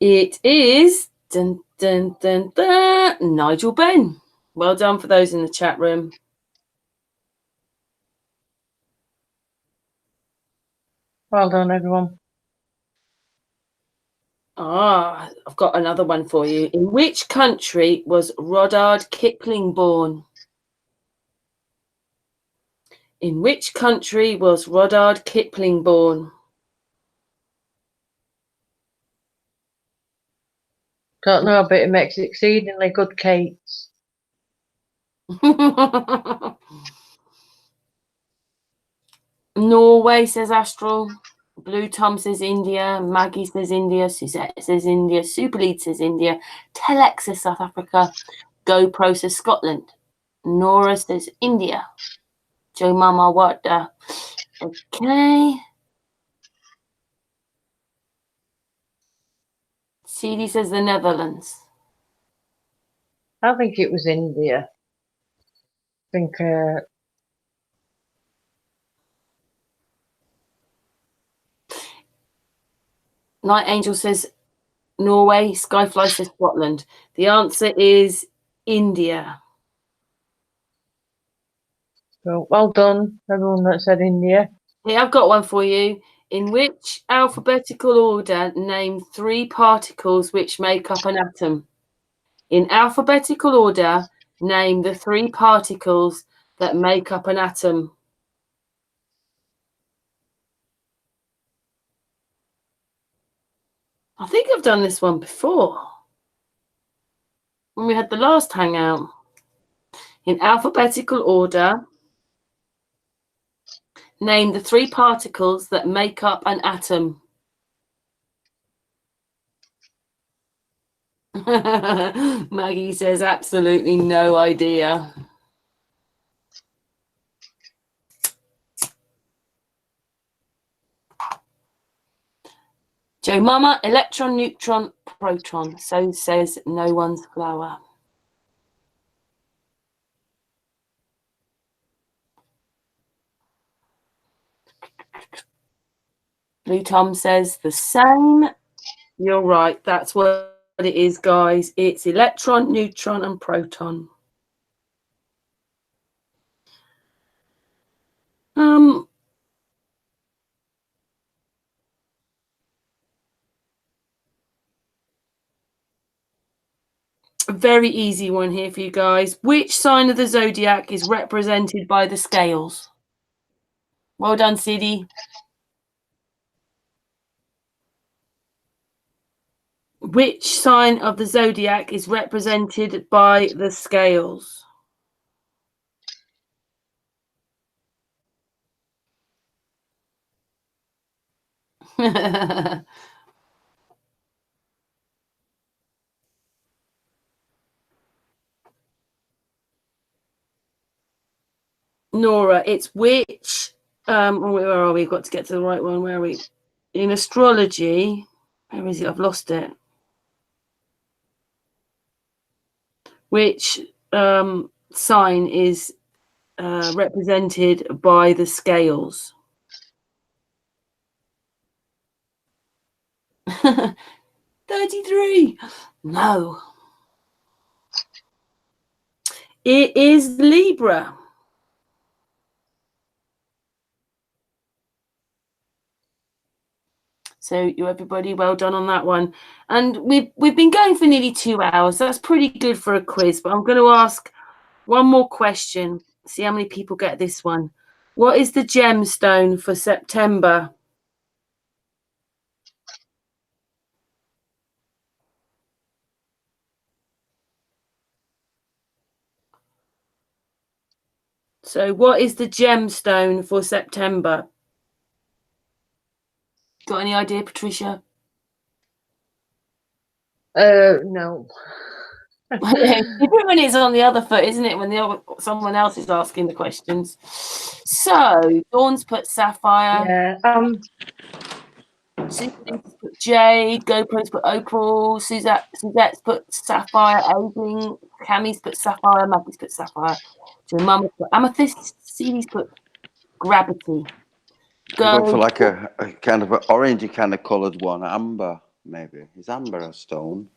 It is dun, dun, dun, dun, Nigel Ben. Well done for those in the chat room. Well done, everyone. I've got another one for you. In which country was Rudyard Kipling born? In which country was Rudyard Kipling born? Don't know, but it makes exceedingly good cakes. Norway, says Astral. Blue Tom says India. Maggie says India. Suzette says India. Super Lead says India. Telex says South Africa. GoPro says Scotland. Nora says India. Joe Mama, what the? Okay. CD says the Netherlands. I think it was India. I think Night Angel says Norway. Skyfly says Scotland. The answer is India. so well done, everyone that said India. Here, I've got one for you. In which alphabetical order name 3 particles which make up an atom? In alphabetical order, name the 3 particles that make up an atom. I think I've done this one before. When we had the last hangout. In alphabetical order, name the 3 particles that make up an atom. Maggie says absolutely no idea. Joe Mama, electron, neutron, proton. So says no one's flower. Blue Tom says the same. You're right. That's what it is, guys. It's electron, neutron, and proton. A very easy one here for you guys. Which sign of the zodiac is represented by the scales? Well done, Siddy. Which sign of the zodiac is represented by the scales? Nora, it's which where are we? Got to get to the right one. Where are we? In astrology, where is it? I've lost it. Which sign is represented by the scales? 33. No. It is Libra. So you everybody, well done on that one. And we've been going for nearly 2 hours. That's pretty good for a quiz. But I'm going to ask one more question. See how many people get this one. What is the gemstone for September? So what is the gemstone for September? Got any idea, Patricia? No. When it's on the other foot, isn't it? When someone else is asking the questions. So Dawn's put sapphire. Yeah. Susan's put jade. GoPro's put opal. Suzette's put sapphire. Aging. Cammy's put sapphire. Maggie's put sapphire. So Mama's put amethyst. Celi's put gravity. Go for like a kind of an orangey kind of coloured one. Amber, maybe. Is amber a stone?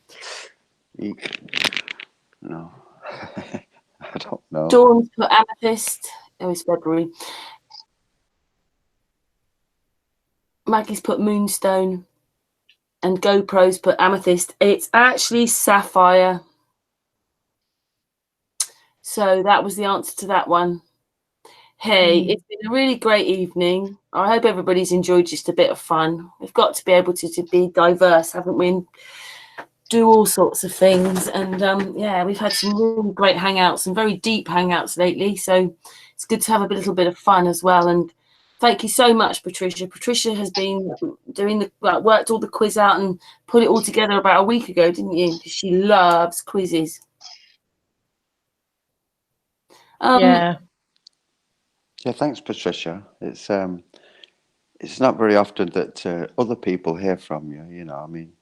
No. I don't know. Dawn's put amethyst. Oh, it's February. Maggie's put moonstone. And GoPro's put amethyst. It's actually sapphire. So that was the answer to that one. Hey, it's been a really great evening. I hope everybody's enjoyed just a bit of fun. We've got to be able to be diverse, haven't we? And do all sorts of things. And yeah, we've had some really great hangouts and very deep hangouts lately. So it's good to have a little bit of fun as well. And thank you so much, Patricia. Patricia has been doing worked all the quiz out and put it all together about a week ago, didn't you? She loves quizzes. Yeah. Yeah, thanks, Patricia. It's not very often that other people hear from you. You know, I mean,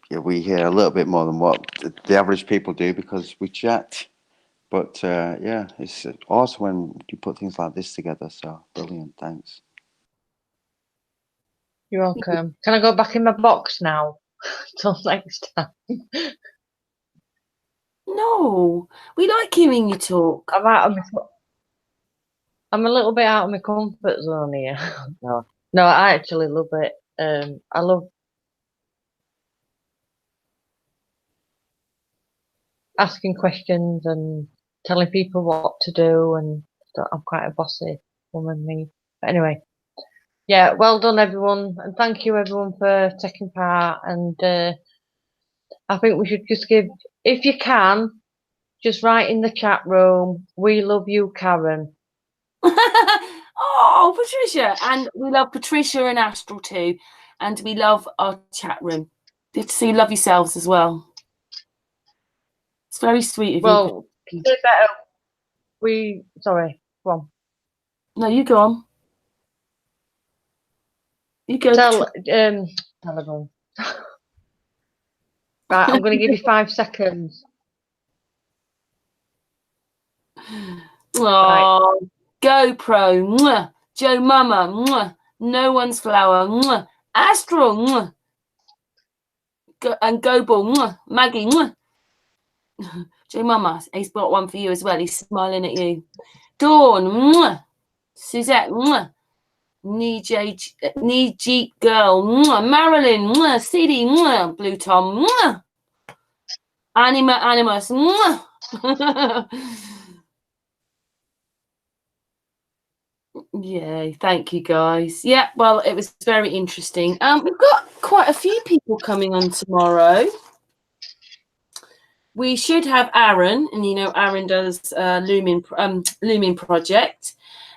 yeah, we hear a little bit more than what the average people do because we chat. But yeah, it's awesome when you put things like this together. So brilliant, thanks. You're welcome. Can I go back in my box now? Till next time. No, we like hearing you talk. I'm a little bit out of my comfort zone here. No, I actually love it. I love asking questions and telling people what to do, and I'm quite a bossy woman, me. But anyway, yeah, well done everyone, and thank you everyone for taking part. And I think we should just give, if you can, just write in the chat room, "We love you, Karen." Oh, Patricia. And we love Patricia and Astral too. And we love our chat room. Good to see you love yourselves as well. It's very sweet of you. Well, sorry, go on. No, you go on. You go. Tell everyone. Right, I'm going to give you 5 seconds. Oh, right. GoPro, mwah. Joe Mama, mwah. No One's Flower, mwah. Astral, mwah. And Go Ball, mwah. Maggie, mwah. Joe Mama, he's got one for you as well. He's smiling at you. Dawn, mwah. Suzette, mwah. Knee Jeep Girl, mwah. Marilyn, mwah. CD, mwah. Blue Tom, mwah. Animus, mwah. Yay, thank you guys. Yeah, well, it was very interesting. We've got quite a few people coming on tomorrow. We should have Aaron, and you know Aaron does Looming Project,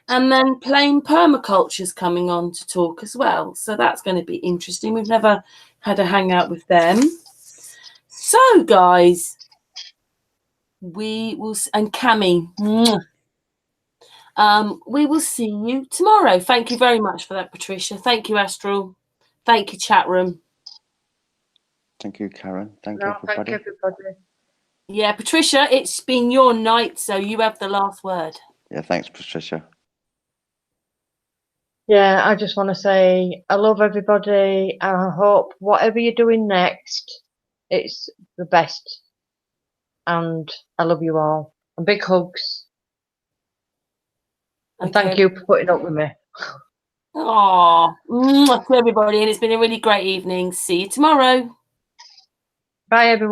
and then Plain Permaculture's coming on to talk as well. So that's going to be interesting. We've never had a hangout with them. So guys, we will, and Cammy, mwah. We will see you tomorrow. Thank you very much for that, Patricia. Thank you, Astral. Thank you, chat room. Thank you, Karen. Thank you, everybody. Thank everybody. Yeah, Patricia, it's been your night, so you have the last word. Yeah, thanks, Patricia. Yeah, I just want to say I love everybody, and I hope whatever you're doing next, it's the best. And I love you all. And big hugs. And thank you for putting up with me. Oh, to everybody, and it's been a really great evening. See you tomorrow. Bye, everyone.